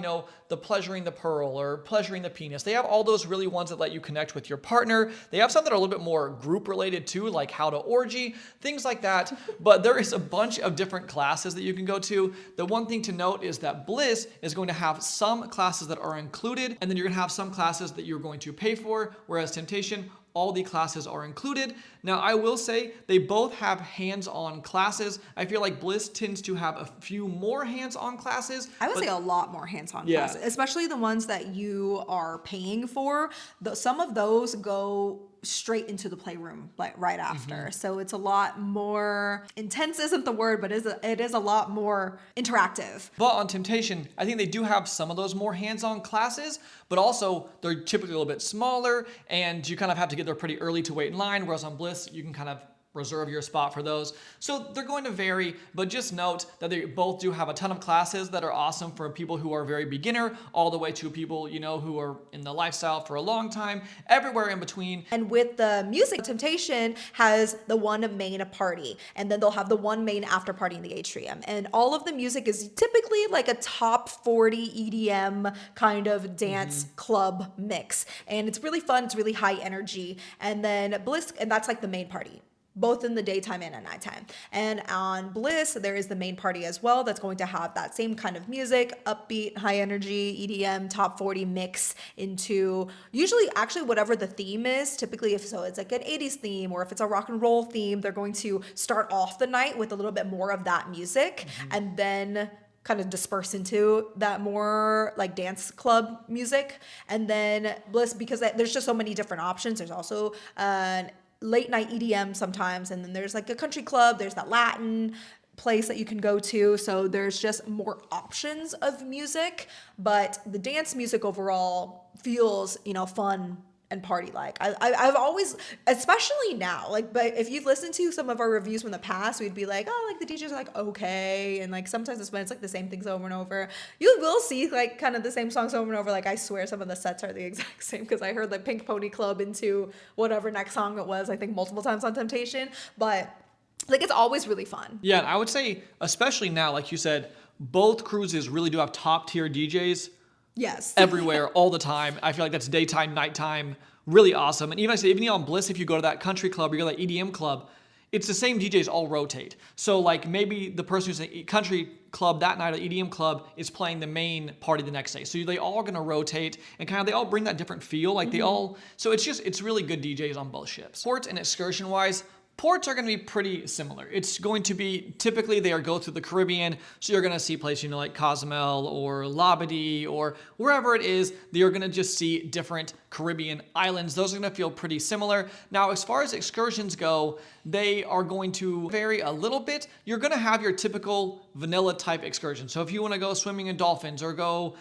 the pleasuring the pearl or pleasuring the penis. They have all those really ones that let you connect with your partner. They have some that are a little bit more group related too, like how to orgy, things like that. But there is a bunch of different classes that you can go to. The one thing to note is that Bliss is going to have some classes that are included, and then you're going to have some classes that you're going to pay for, whereas Temptation, all the classes are included. Now, I will say they both have hands-on classes. I feel like Bliss tends to have a few more hands-on classes. I would say a lot more hands-on classes, especially the ones that you are paying for. Some of those go straight into the playroom right after. So it's a lot more intense isn't the word, but it is a lot more interactive. But on Temptation, I think they do have some of those more hands-on classes, but also they're typically a little bit smaller and you kind of have to get there pretty early to wait in line, whereas on Bliss, you can kind of reserve your spot for those. So they're going to vary, but just note that they both do have a ton of classes that are awesome for people who are very beginner, all the way to people, who are in the lifestyle for a long time, everywhere in between. And with the music, Temptation has the one main party, and then they'll have the one main after party in the atrium. And all of the music is typically like a top 40 EDM kind of dance club mix. And it's really fun. It's really high energy. And then Bliss, and that's like the main party, both in the daytime and at nighttime. And on Bliss, there is the main party as well that's going to have that same kind of music, upbeat, high energy, EDM, top 40 mix into usually actually whatever the theme is. Typically, if so, it's like an 80s theme, or if it's a rock and roll theme, they're going to start off the night with a little bit more of that music and then kind of disperse into that more like dance club music. And then Bliss, because there's just so many different options, there's also an late night EDM sometimes, and then there's like a country club, there's that Latin place that you can go to, so there's just more options of music, but the dance music overall feels fun and party like. I've always, especially now, but if you've listened to some of our reviews from the past, we'd be like, oh, like the DJs are like okay, and like sometimes it's when it's like the same things over and over. You will see like kind of the same songs over and over. Like I swear some of the sets are the exact same, because I heard the Pink Pony Club into whatever next song it was, I think multiple times on Temptation, but like it's always really fun. Yeah, and I would say especially now, like you said, both cruises really do have top tier DJs. Yes. Everywhere, all the time. I feel like that's daytime, nighttime, really awesome. And even on Bliss, if you go to that country club or you go to that EDM club, it's the same DJs all rotate. So like maybe the person who's in a country club that night or EDM club is playing the main party the next day. So they all are going to rotate and kind of they all bring that different feel. Like so it's really good DJs on both ships. Port and excursion wise, ports are going to be pretty similar. It's going to be, typically they go through the Caribbean, so you're going to see places, like Cozumel or Labadee or wherever it is, you're going to just see different Caribbean islands. Those are going to feel pretty similar. Now, as far as excursions go, they are going to vary a little bit. You're going to have your typical vanilla type excursion. So if you want to go swimming in dolphins or go,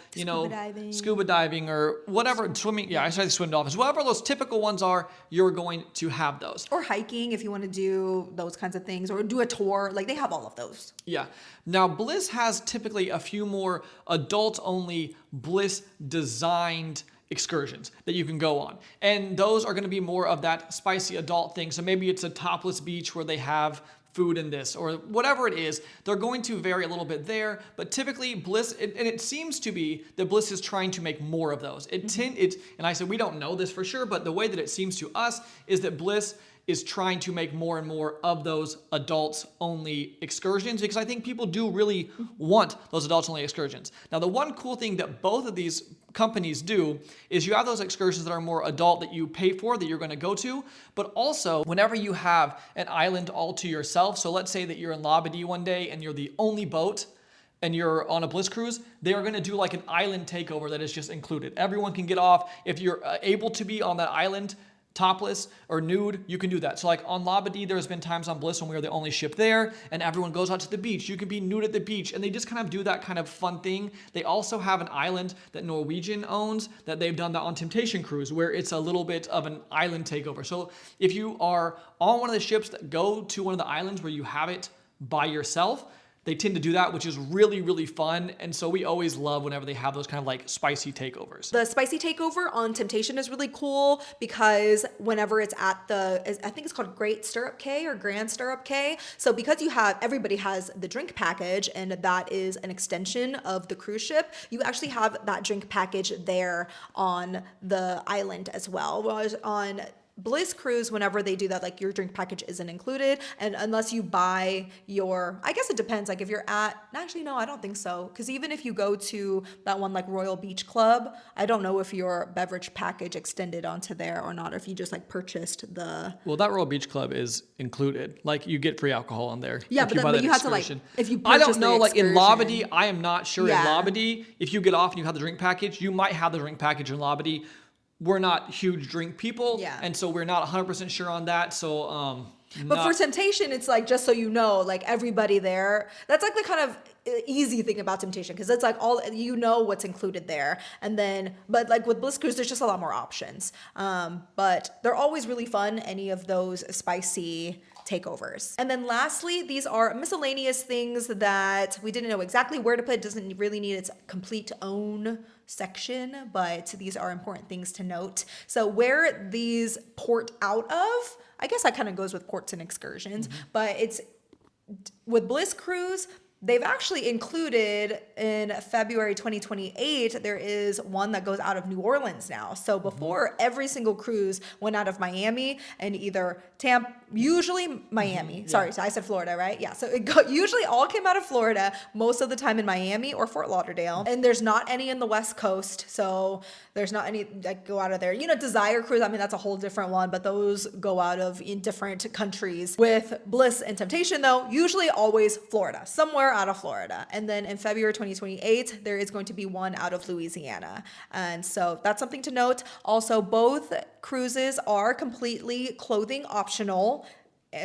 scuba diving or whatever, swimming, I say swim dolphins, whatever those typical ones are, you're going to have those. Or hiking if you want to do those kinds of things, or do a tour, like they have all of those. Yeah. Now, Bliss has typically a few more adult-only Bliss designed excursions that you can go on. And those are going to be more of that spicy adult thing. So maybe it's a topless beach where they have food in this or whatever it is. They're going to vary a little bit there, but typically Bliss, and it seems to be that Bliss is trying to make more of those. And I said we don't know this for sure, but the way that it seems to us is that Bliss is trying to make more and more of those adults only excursions, because I think people do really want those adults only excursions. Now, the one cool thing that both of these companies do is you have those excursions that are more adult that you pay for, that you're going to go to, but also whenever you have an island all to yourself, so let's say that you're in Labadee one day and you're the only boat and you're on a Bliss Cruise, they are going to do like an island takeover that is just included. Everyone can get off. If you're able to be on that island topless or nude, you can do that. So like on Labadee, there's been times on Bliss when we were the only ship there and everyone goes out to the beach. You can be nude at the beach, and they just kind of do that kind of fun thing. They also have an island that Norwegian owns that they've done that on Temptation Cruise, where it's a little bit of an island takeover. So if you are on one of the ships that go to one of the islands where you have it by yourself, they tend to do that, which is really, really fun. And so we always love whenever they have those kind of like spicy takeovers. The spicy takeover on Temptation is really cool because whenever it's at I think it's called Great Stirrup Cay or Grand Stirrup Cay. So because everybody has the drink package, and that is an extension of the cruise ship, you actually have that drink package there on the island as well. Whereas on Bliss Cruise, whenever they do that, like your drink package isn't included, and unless you buy I guess it depends, like if you're actually no, I don't think so, because even if you go to that one like Royal Beach Club, I don't know if your beverage package extended onto there or not, or if you just like purchased Well, that Royal Beach Club is included, like you get free alcohol on there. Yeah, but you have to like, if you purchase I don't know, like in Labadee, I am not sure. Yeah. In Labadee, if you get off and you have the drink package, you might have the drink package in Labadee. We're not huge drink people, and so we're not 100% sure on that. So, but for Temptation, it's like, just so you know, like everybody there, that's like the kind of easy thing about Temptation, because it's like what's included there. And then, but like with Bliss Cruise, there's just a lot more options. But they're always really fun, any of those spicy takeovers. And then lastly, these are miscellaneous things that we didn't know exactly where to put. It doesn't really need its complete own section, but these are important things to note. So where these port out of, I guess that kind of goes with ports and excursions, but it's with Bliss Cruise, they've actually included in February 2028, there is one that goes out of New Orleans now. So before, every single cruise went out of Miami and either Tampa, usually Miami. Sorry, so I said Florida, right? Yeah, so usually all came out of Florida, most of the time in Miami or Fort Lauderdale. And there's not any in the West Coast, so there's not any that go out of there. You know, Desire Cruise, I mean, that's a whole different one, but those go out of in different countries. With Bliss and Temptation, though, usually always Florida, somewhere out of Florida. And then in February 2028, there is going to be one out of Louisiana. And so that's something to note. Also, both cruises are completely clothing optional.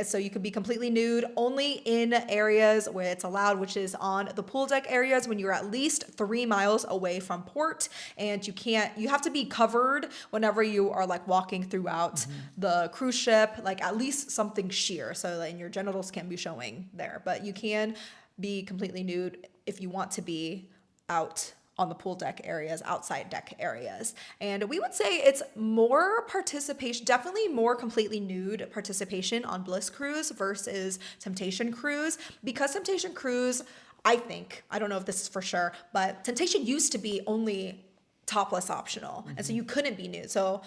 So you could be completely nude only in areas where it's allowed, which is on the pool deck areas when you're at least 3 miles away from port. And you have to be covered whenever you are like walking throughout the cruise ship, like at least something sheer. So then your genitals can be showing there, but you can be completely nude if you want to be out on the pool deck areas, outside deck areas. And we would say it's more participation, definitely more completely nude participation on Bliss Cruise versus Temptation Cruise, because Temptation Cruise, I don't know if this is for sure, but Temptation used to be only topless optional. And so you couldn't be nude. So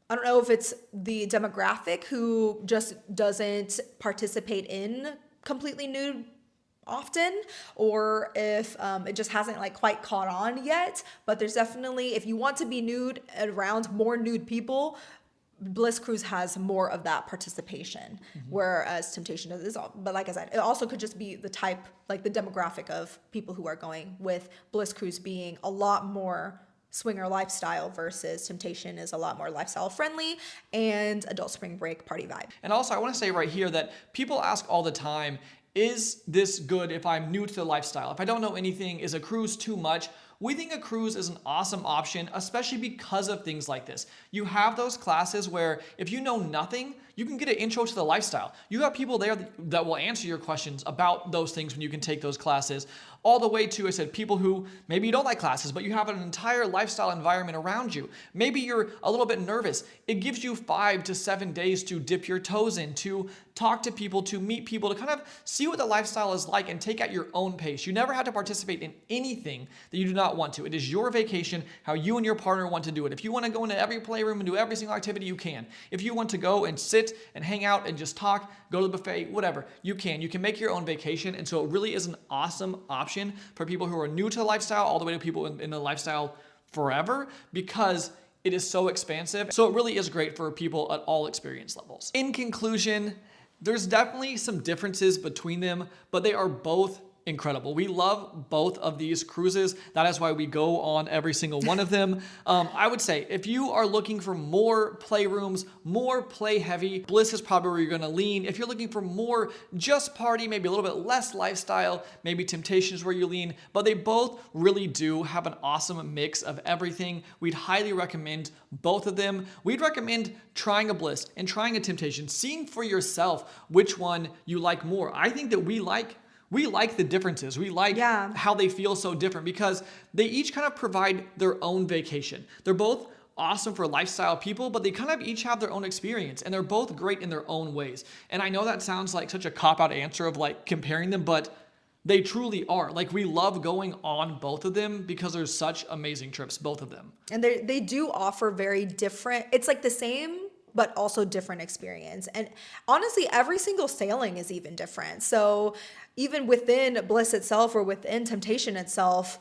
I don't know if it's the demographic who just doesn't participate in completely nude often, or if it just hasn't like quite caught on yet. But there's definitely, if you want to be nude around more nude people, Bliss Cruise has more of that participation, whereas Temptation is all. But like I said, it also could just be the type, like the demographic of people who are going, with Bliss Cruise being a lot more swinger lifestyle versus Temptation is a lot more lifestyle friendly and adult spring break party vibe. And also, I want to say right here that people ask all the time, is this good if I'm new to the lifestyle? If I don't know anything, is a cruise too much? We think a cruise is an awesome option, especially because of things like this. You have those classes where if you know nothing, you can get an intro to the lifestyle. You have people there that will answer your questions about those things when you can take those classes. All the way to, I said, people who maybe you don't like classes, but you have an entire lifestyle environment around you. Maybe you're a little bit nervous. It gives you 5 to 7 days to dip your toes in, to talk to people, to meet people, to kind of see what the lifestyle is like and take at your own pace. You never have to participate in anything that you do not not want to. It is your vacation, how you and your partner want to do it. If you want to go into every playroom and do every single activity, you can. If you want to go and sit and hang out and just talk, go to the buffet, whatever, you can. You can make your own vacation. And so it really is an awesome option for people who are new to the lifestyle all the way to people in the lifestyle forever, because it is so expansive. So it really is great for people at all experience levels. In conclusion, there's definitely some differences between them, but they are both incredible. We love both of these cruises. That is why we go on every single one of them. I would say if you are looking for more playrooms, more play heavy, Bliss is probably where you're going to lean. If you're looking for more just party, maybe a little bit less lifestyle, maybe Temptation is where you lean, but they both really do have an awesome mix of everything. We'd highly recommend both of them. We'd recommend trying a Bliss and trying a Temptation, seeing for yourself which one you like more. I think that we like the differences. We like how they feel so different because they each kind of provide their own vacation. They're both awesome for lifestyle people, but they kind of each have their own experience and they're both great in their own ways. And I know that sounds like such a cop-out answer of like comparing them, but they truly are. Like we love going on both of them because there's such amazing trips, both of them. And they do offer very different, it's like the same but also different experience. And honestly, every single sailing is even different. So even within Bliss itself or within Temptation itself,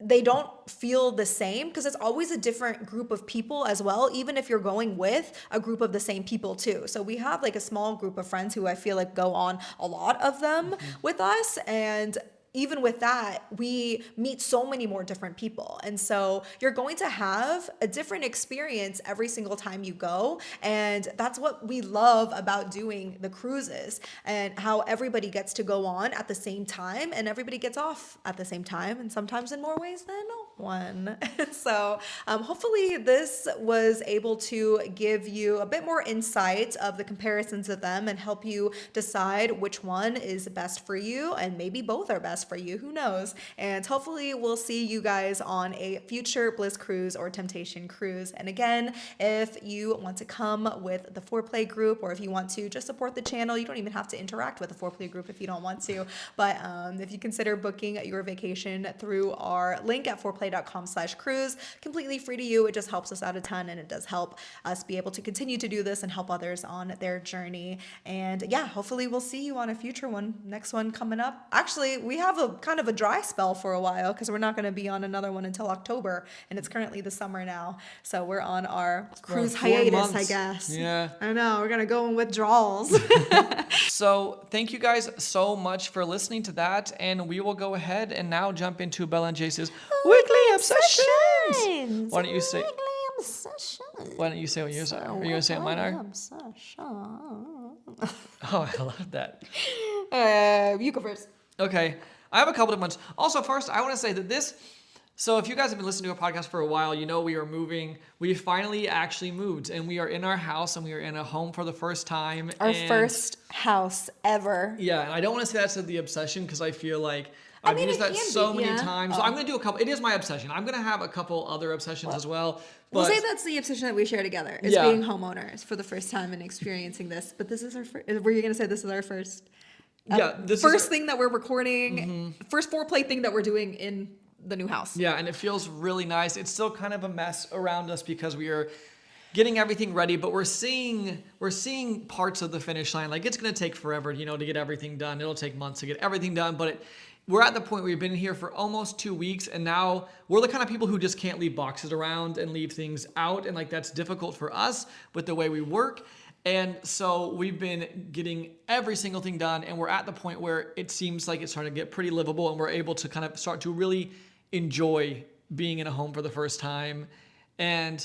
they don't feel the same because it's always a different group of people as well, even if you're going with a group of the same people too. So we have like a small group of friends who I feel like go on a lot of them with us, and even with that, we meet so many more different people. And so you're going to have a different experience every single time you go. And that's what we love about doing the cruises and how everybody gets to go on at the same time and everybody gets off at the same time, and sometimes in more ways than one. So hopefully this was able to give you a bit more insight of the comparisons of them and help you decide which one is best for you, and maybe both are best for you, who knows. And hopefully we'll see you guys on a future Bliss Cruise or Temptation Cruise. And again, if you want to come with the foreplay group, or if you want to just support the channel, you don't even have to interact with the foreplay group if you don't want to, but if you consider booking your vacation through our link at foreplay.com/cruise, completely free to you. It just helps us out a ton, and it does help us be able to continue to do this and help others on their journey. And yeah, hopefully we'll see you on a future one, next one coming up. Actually, we have a kind of a dry spell for a while because we're not going to be on another one until October, and it's currently the summer now. So we're on our cruise hiatus, I guess. Yeah. I know, we're going to go in withdrawals. So thank you guys so much for listening to that, and we will go ahead and now jump into Bella and Jase's weekly obsessions. Why don't you say? Why don't you say what yours are? Are you gonna say what mine are? Oh, I love that. You go first. Okay, I have a couple of ones. Also, first, I want to say that this. So if you guys have been listening to a podcast for a while, you know we are moving. We finally actually moved, and we are in our house, and we are in a home for the first time. Our first house ever. Yeah, and I don't want to say that's the obsession because I feel like I've used that so many times. So I'm going to do a couple. It is my obsession. I'm going to have a couple other obsessions as well. We'll say that's the obsession that we share together, is being homeowners for the first time and experiencing this. But this is our first. Were you going to say this is our first? This first thing that we're recording, first foreplay thing that we're doing in the new house. Yeah, and it feels really nice. It's still kind of a mess around us because we are getting everything ready, but we're seeing parts of the finish line. Like, it's going to take forever, to get everything done. It'll take months to get everything done, but we're at the point where we've been here for almost 2 weeks, and now we're the kind of people who just can't leave boxes around and leave things out, and that's difficult for us with the way we work. And so we've been getting every single thing done, and we're at the point where it seems like it's starting to get pretty livable, and we're able to kind of start to really enjoy being in a home for the first time. And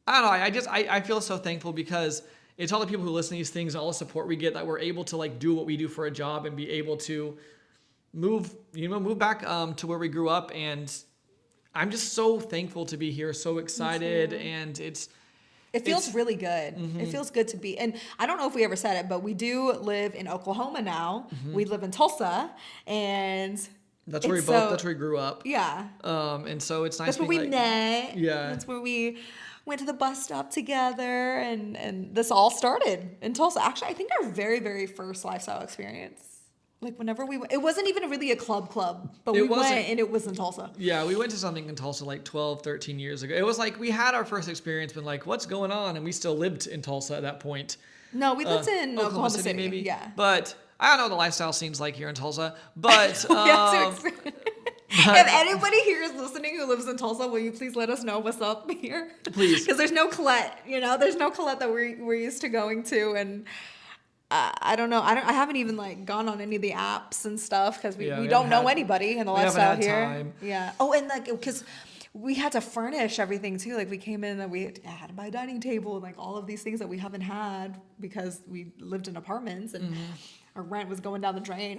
I don't know, I feel so thankful because it's all the people who listen to these things, all the support we get, that we're able to do what we do for a job and be able to move back to where we grew up. And I'm just so thankful to be here, so excited, and it feels really good. It feels good to be. And I don't know if we ever said it, but we do live in Oklahoma now. We live in Tulsa, and that's where we grew up. Yeah. And so it's nice. That's where we met. Yeah. That's where we went to the bus stop together, and this all started in Tulsa. Actually, I think our very, very first lifestyle experience Like whenever we went, it wasn't even really a club, but we went and it was in Tulsa. Yeah, we went to something in Tulsa like 12, 13 years ago. It was like we had our first experience, but like, what's going on? And we still lived in Tulsa at that point. No, we lived in Oklahoma City, maybe. Yeah. But I don't know what the lifestyle seems like here in Tulsa. But if anybody here is listening who lives in Tulsa, will you please let us know what's up here? Please. Because there's no Colette, there's no Colette that we're used to going to. And I don't know. I haven't even like gone on any of the apps and stuff because we don't know anybody in the lifestyle here. Time. Yeah. Oh, and like, because we had to furnish everything too. Like we came in and we had to buy a dining table and like all of these things that we haven't had because we lived in apartments and our rent was going down the drain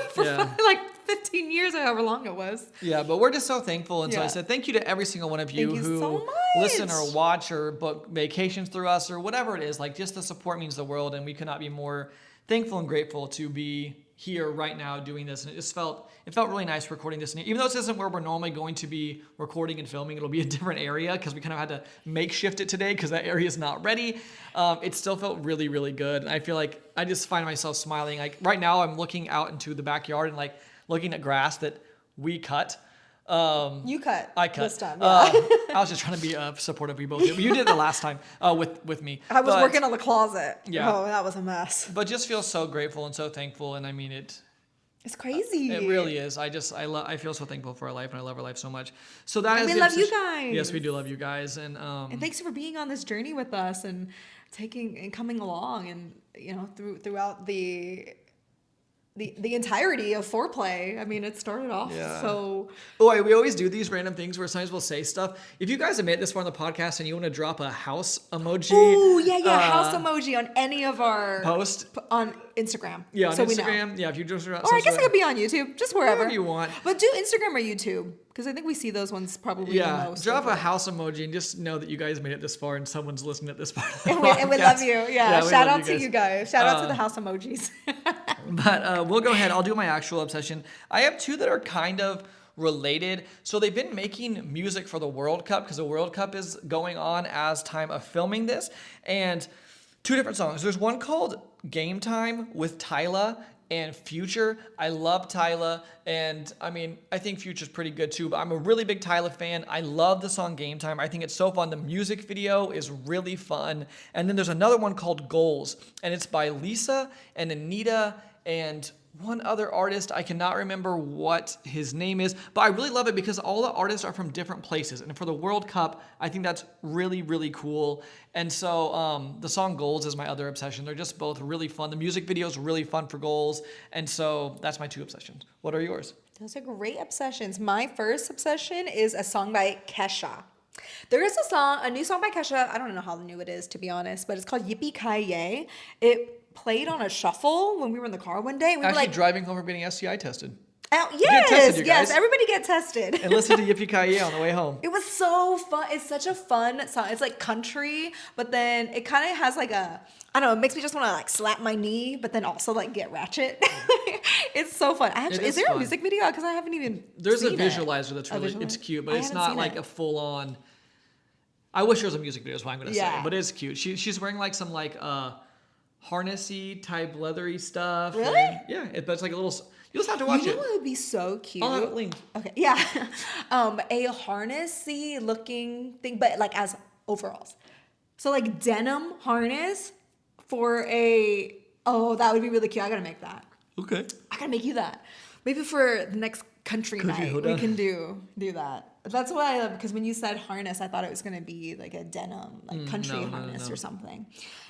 for like 15 years or however long it was. Yeah, but we're just so thankful. And so I said thank you to every single one of you who so listen or watch or book vacations through us or whatever it is. Like just the support means the world, and we could not be more thankful and grateful to be here right now doing this. And it felt really nice recording this. And even though this isn't where we're normally going to be recording and filming, it'll be a different area because we kind of had to makeshift it today because that area is not ready. It still felt really, really good. And I feel like I just find myself smiling. Like right now I'm looking out into the backyard and like looking at grass that we cut. You cut. I cut. This time, I was just trying to be supportive. We both did. You did it the last time with me. I was working on the closet. Yeah. Oh, that was a mess. But just feel so grateful and so thankful. And I mean, it's crazy. It really is. I feel so thankful for our life, and I love our life so much. So that is. We love you guys. Yes, we do love you guys, and thanks for being on this journey with us and coming along, and throughout the entirety of foreplay. I mean, it started off so. Oh, we always do these random things where sometimes we'll say stuff. If you guys have made this far on the podcast and you want to drop a house emoji. Oh, yeah, house emoji on any of our post on Instagram. Yeah, on Instagram. Yeah, if you just. Or I guess it could be on YouTube, just wherever you want. But do Instagram or YouTube, because I think we see those ones probably the most. Drop a house emoji and just know that you guys made it this far and someone's listening at this part of the and we love you. Yeah, shout out to you guys. Shout out to the house emojis. But we'll go ahead. I'll do my actual obsession. I have two that are kind of related. So they've been making music for the World Cup because the World Cup is going on as time of filming this. And two different songs. There's one called Game Time with Tyla and Future. I love Tyla, and I mean, I think Future's pretty good too, but I'm a really big Tyla fan. I love the song Game Time. I think it's so fun. The music video is really fun. And then there's another one called Goals, and it's by Lisa and Anita and one other artist. I cannot remember what his name is, but I really love it because all the artists are from different places. And for the World Cup, I think that's really, really cool. And so the song Goals is my other obsession. They're just both really fun. The music video is really fun for Goals. And so that's my two obsessions. What are yours? Those are great obsessions. My first obsession is a song by Kesha. There is a new song by Kesha. I don't know how new it is, to be honest, but it's called Yippee-Ki-Yay. It played on a shuffle when we were in the car one day. We Actually, were like driving home from getting STI tested. Yes, everybody get tested. And listen to Yippee-Ki-Yay on the way home. It was so fun. It's such a fun song. It's like country, but then it kind of has like I don't know, it makes me just want to like slap my knee, but then also like get ratchet. It's so fun. Is there a music video? Because I haven't even There's seen a visualizer that's really, it's cute, but it's not like a full on. I wish there was a music video is what I'm going to say, but it's cute. She's wearing like some like harnessy type leathery stuff. Really? And, but it's like a little. You just have to watch it. You know what would be so cute? I'll have it linked. Okay, yeah. A harnessy looking thing, but like as overalls. So like denim harness for that would be really cute. I gotta make that. Okay. I gotta make you that. Maybe for the next country night we can do that. That's what I love, because when you said harness, I thought it was gonna be like a denim, like country harness or something.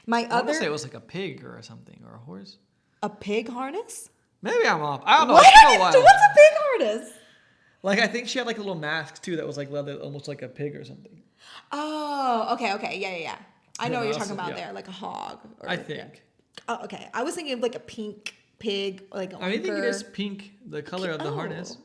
I want to say it was like a pig or something, or a horse. A pig harness? Maybe I'm off. I don't know. What's a pig harness? Like, I think she had like a little mask too that was like leather, almost like a pig or something. Oh, okay. Yeah. I know what you're talking about there, like a hog. I think. Oh, okay. I was thinking of like a pink pig, like a I think it is pink, the color of the harness.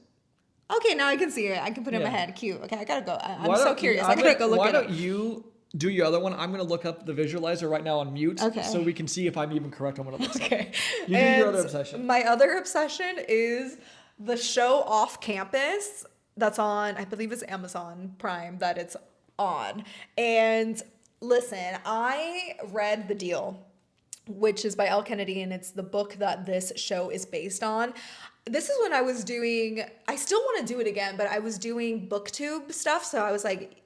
Okay, now I can see it. I can put it in my head. Cute. Okay, I gotta go. I'm so curious. I gotta go look at it. Why don't you do your other one? I'm going to look up the visualizer right now on mute so we can see if I'm even correct on what it looks like. Okay. You do your other obsession. My other obsession is the show Off Campus that's on, I believe it's Amazon Prime that it's on. And listen, I read the deal which is by Elle Kennedy, and it's the book that this show is based on. This is when I still want to do it again, but I was doing booktube stuff, so I was like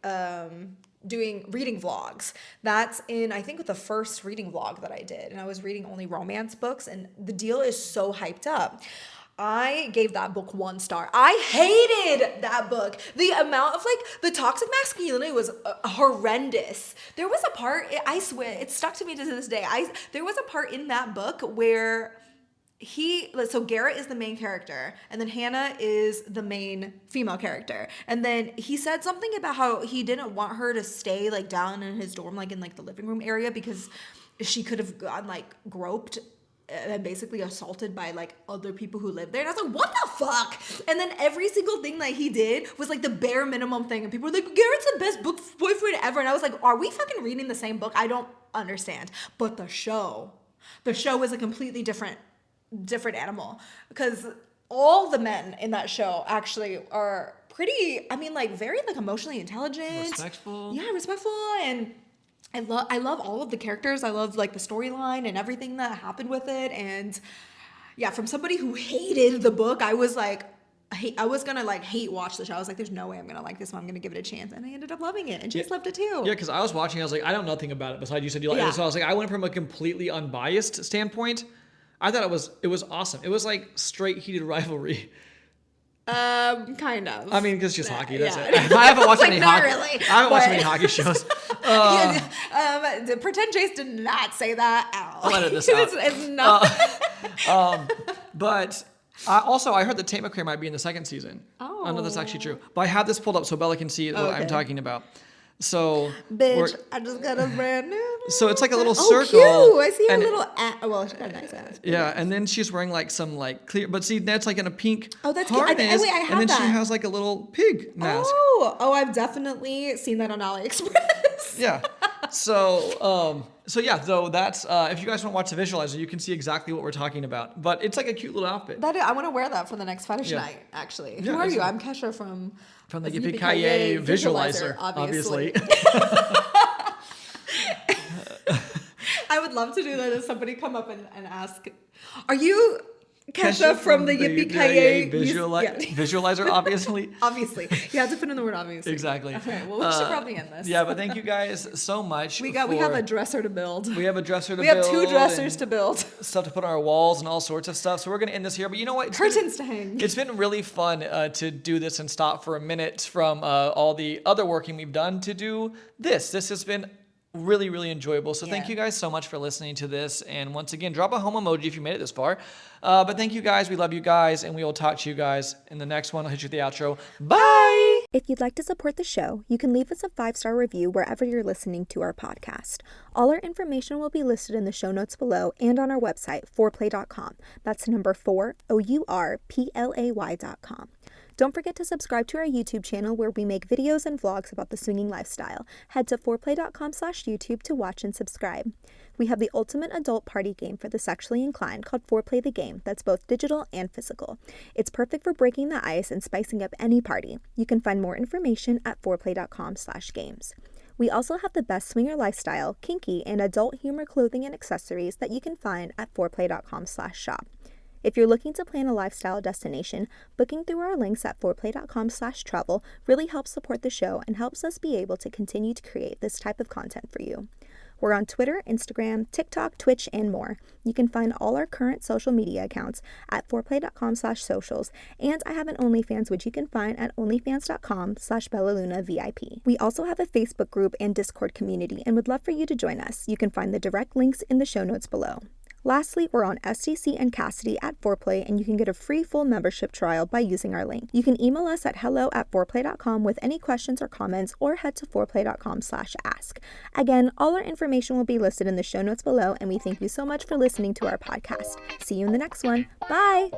doing reading vlogs. That's in, I think, with the first reading vlog that I did, and I was reading only romance books, and the deal is so hyped up. I gave that book 1 star. I hated that book. The amount of the toxic masculinity was horrendous. There was a part, I swear, it stuck to me to this day. There was a part in that book where so Garrett is the main character, and then Hannah is the main female character. And then he said something about how he didn't want her to stay down in his dorm, in the living room area, because she could have gotten groped and basically assaulted by other people who live there. And I was like, what the fuck? And then every single thing that he did was the bare minimum thing, and people were like, Garrett's the best boyfriend ever. And I was like, are we fucking reading the same book? I don't understand. But the show is a completely different animal, because all the men in that show actually are pretty, very emotionally intelligent, respectful, and I love all of the characters. I love the storyline and everything that happened with it. And yeah, from somebody who hated the book, I was gonna hate watch the show. I was like, there's no way I'm gonna like this one. I'm gonna give it a chance, and I ended up loving it, and Jase loved it too. Yeah, because I was watching, I was like, I know nothing about it besides you said you like it. So I was like, I went from a completely unbiased standpoint. I thought it was awesome. It was straight heated rivalry. Kind of. I mean, because it's just hockey. That's it. I haven't watched any hockey. Really, I haven't watched any hockey shows. Pretend Jase did not say that at all. I'll edit this out. It's not. But I heard that Tate McRae might be in the 2nd season. Oh. I don't know if that's actually true. But I have this pulled up so Bella can see what I'm talking about. So, bitch, I just got a brand new. So it's a little circle. Cute. I see a little. Well, she got a nice ass. Yeah, and then she's wearing some clear. But see, that's in a pink. Oh, that's harness, cute. Wait, I have and then that. she has a little pig mask. Oh, I've definitely seen that on AliExpress. Yeah. So that's if you guys want to watch the visualizer, you can see exactly what we're talking about. But it's a cute little outfit. I want to wear that for the next fetish night. Actually, who are you? I'm Kesha from the Yippee-Ki-Yay visualizer, obviously. I would love to do that if somebody come up and ask, are you Kesha from the Yippee-Ki-Yay visualizer, obviously. Obviously. You have to put in the word obviously. Exactly. Okay, well, we should probably end this. Yeah, but thank you guys so much. We have a dresser to build. We have a dresser to build. We have 2 dressers to build. Stuff to put on our walls and all sorts of stuff. So we're going to end this here. But you know what? Curtains to hang. It's been really fun to do this and stop for a minute from all the other working we've done to do this. This has been really, really enjoyable. So thank you guys so much for listening to this. And once again, drop a home emoji if you made it this far. But thank you guys. We love you guys. And we will talk to you guys in the next one. I'll hit you with the outro. Bye! If you'd like to support the show, you can leave us a 5-star review wherever you're listening to our podcast. All our information will be listed in the show notes below and on our website, fourplay.com. That's number 4, OURPLAY.com. Don't forget to subscribe to our YouTube channel where we make videos and vlogs about the swinging lifestyle. Head to fourplay.com/YouTube to watch and subscribe. We have the ultimate adult party game for the sexually inclined called Foreplay the Game that's both digital and physical. It's perfect for breaking the ice and spicing up any party. You can find more information at foreplay.com/games. We also have the best swinger lifestyle, kinky, and adult humor clothing and accessories that you can find at foreplay.com/shop. If you're looking to plan a lifestyle destination, booking through our links at foreplay.com/travel really helps support the show and helps us be able to continue to create this type of content for you. We're on Twitter, Instagram, TikTok, Twitch, and more. You can find all our current social media accounts at foreplay.com/socials, and I have an OnlyFans, which you can find at onlyfans.com/BellaLunaVIP. We also have a Facebook group and Discord community and would love for you to join us. You can find the direct links in the show notes below. Lastly, we're on STC and Cassidy at Foreplay, and you can get a free full membership trial by using our link. You can email us at hello@foreplay.com with any questions or comments, or head to foreplay.com/ask. Again, all our information will be listed in the show notes below, and we thank you so much for listening to our podcast. See you in the next one. Bye!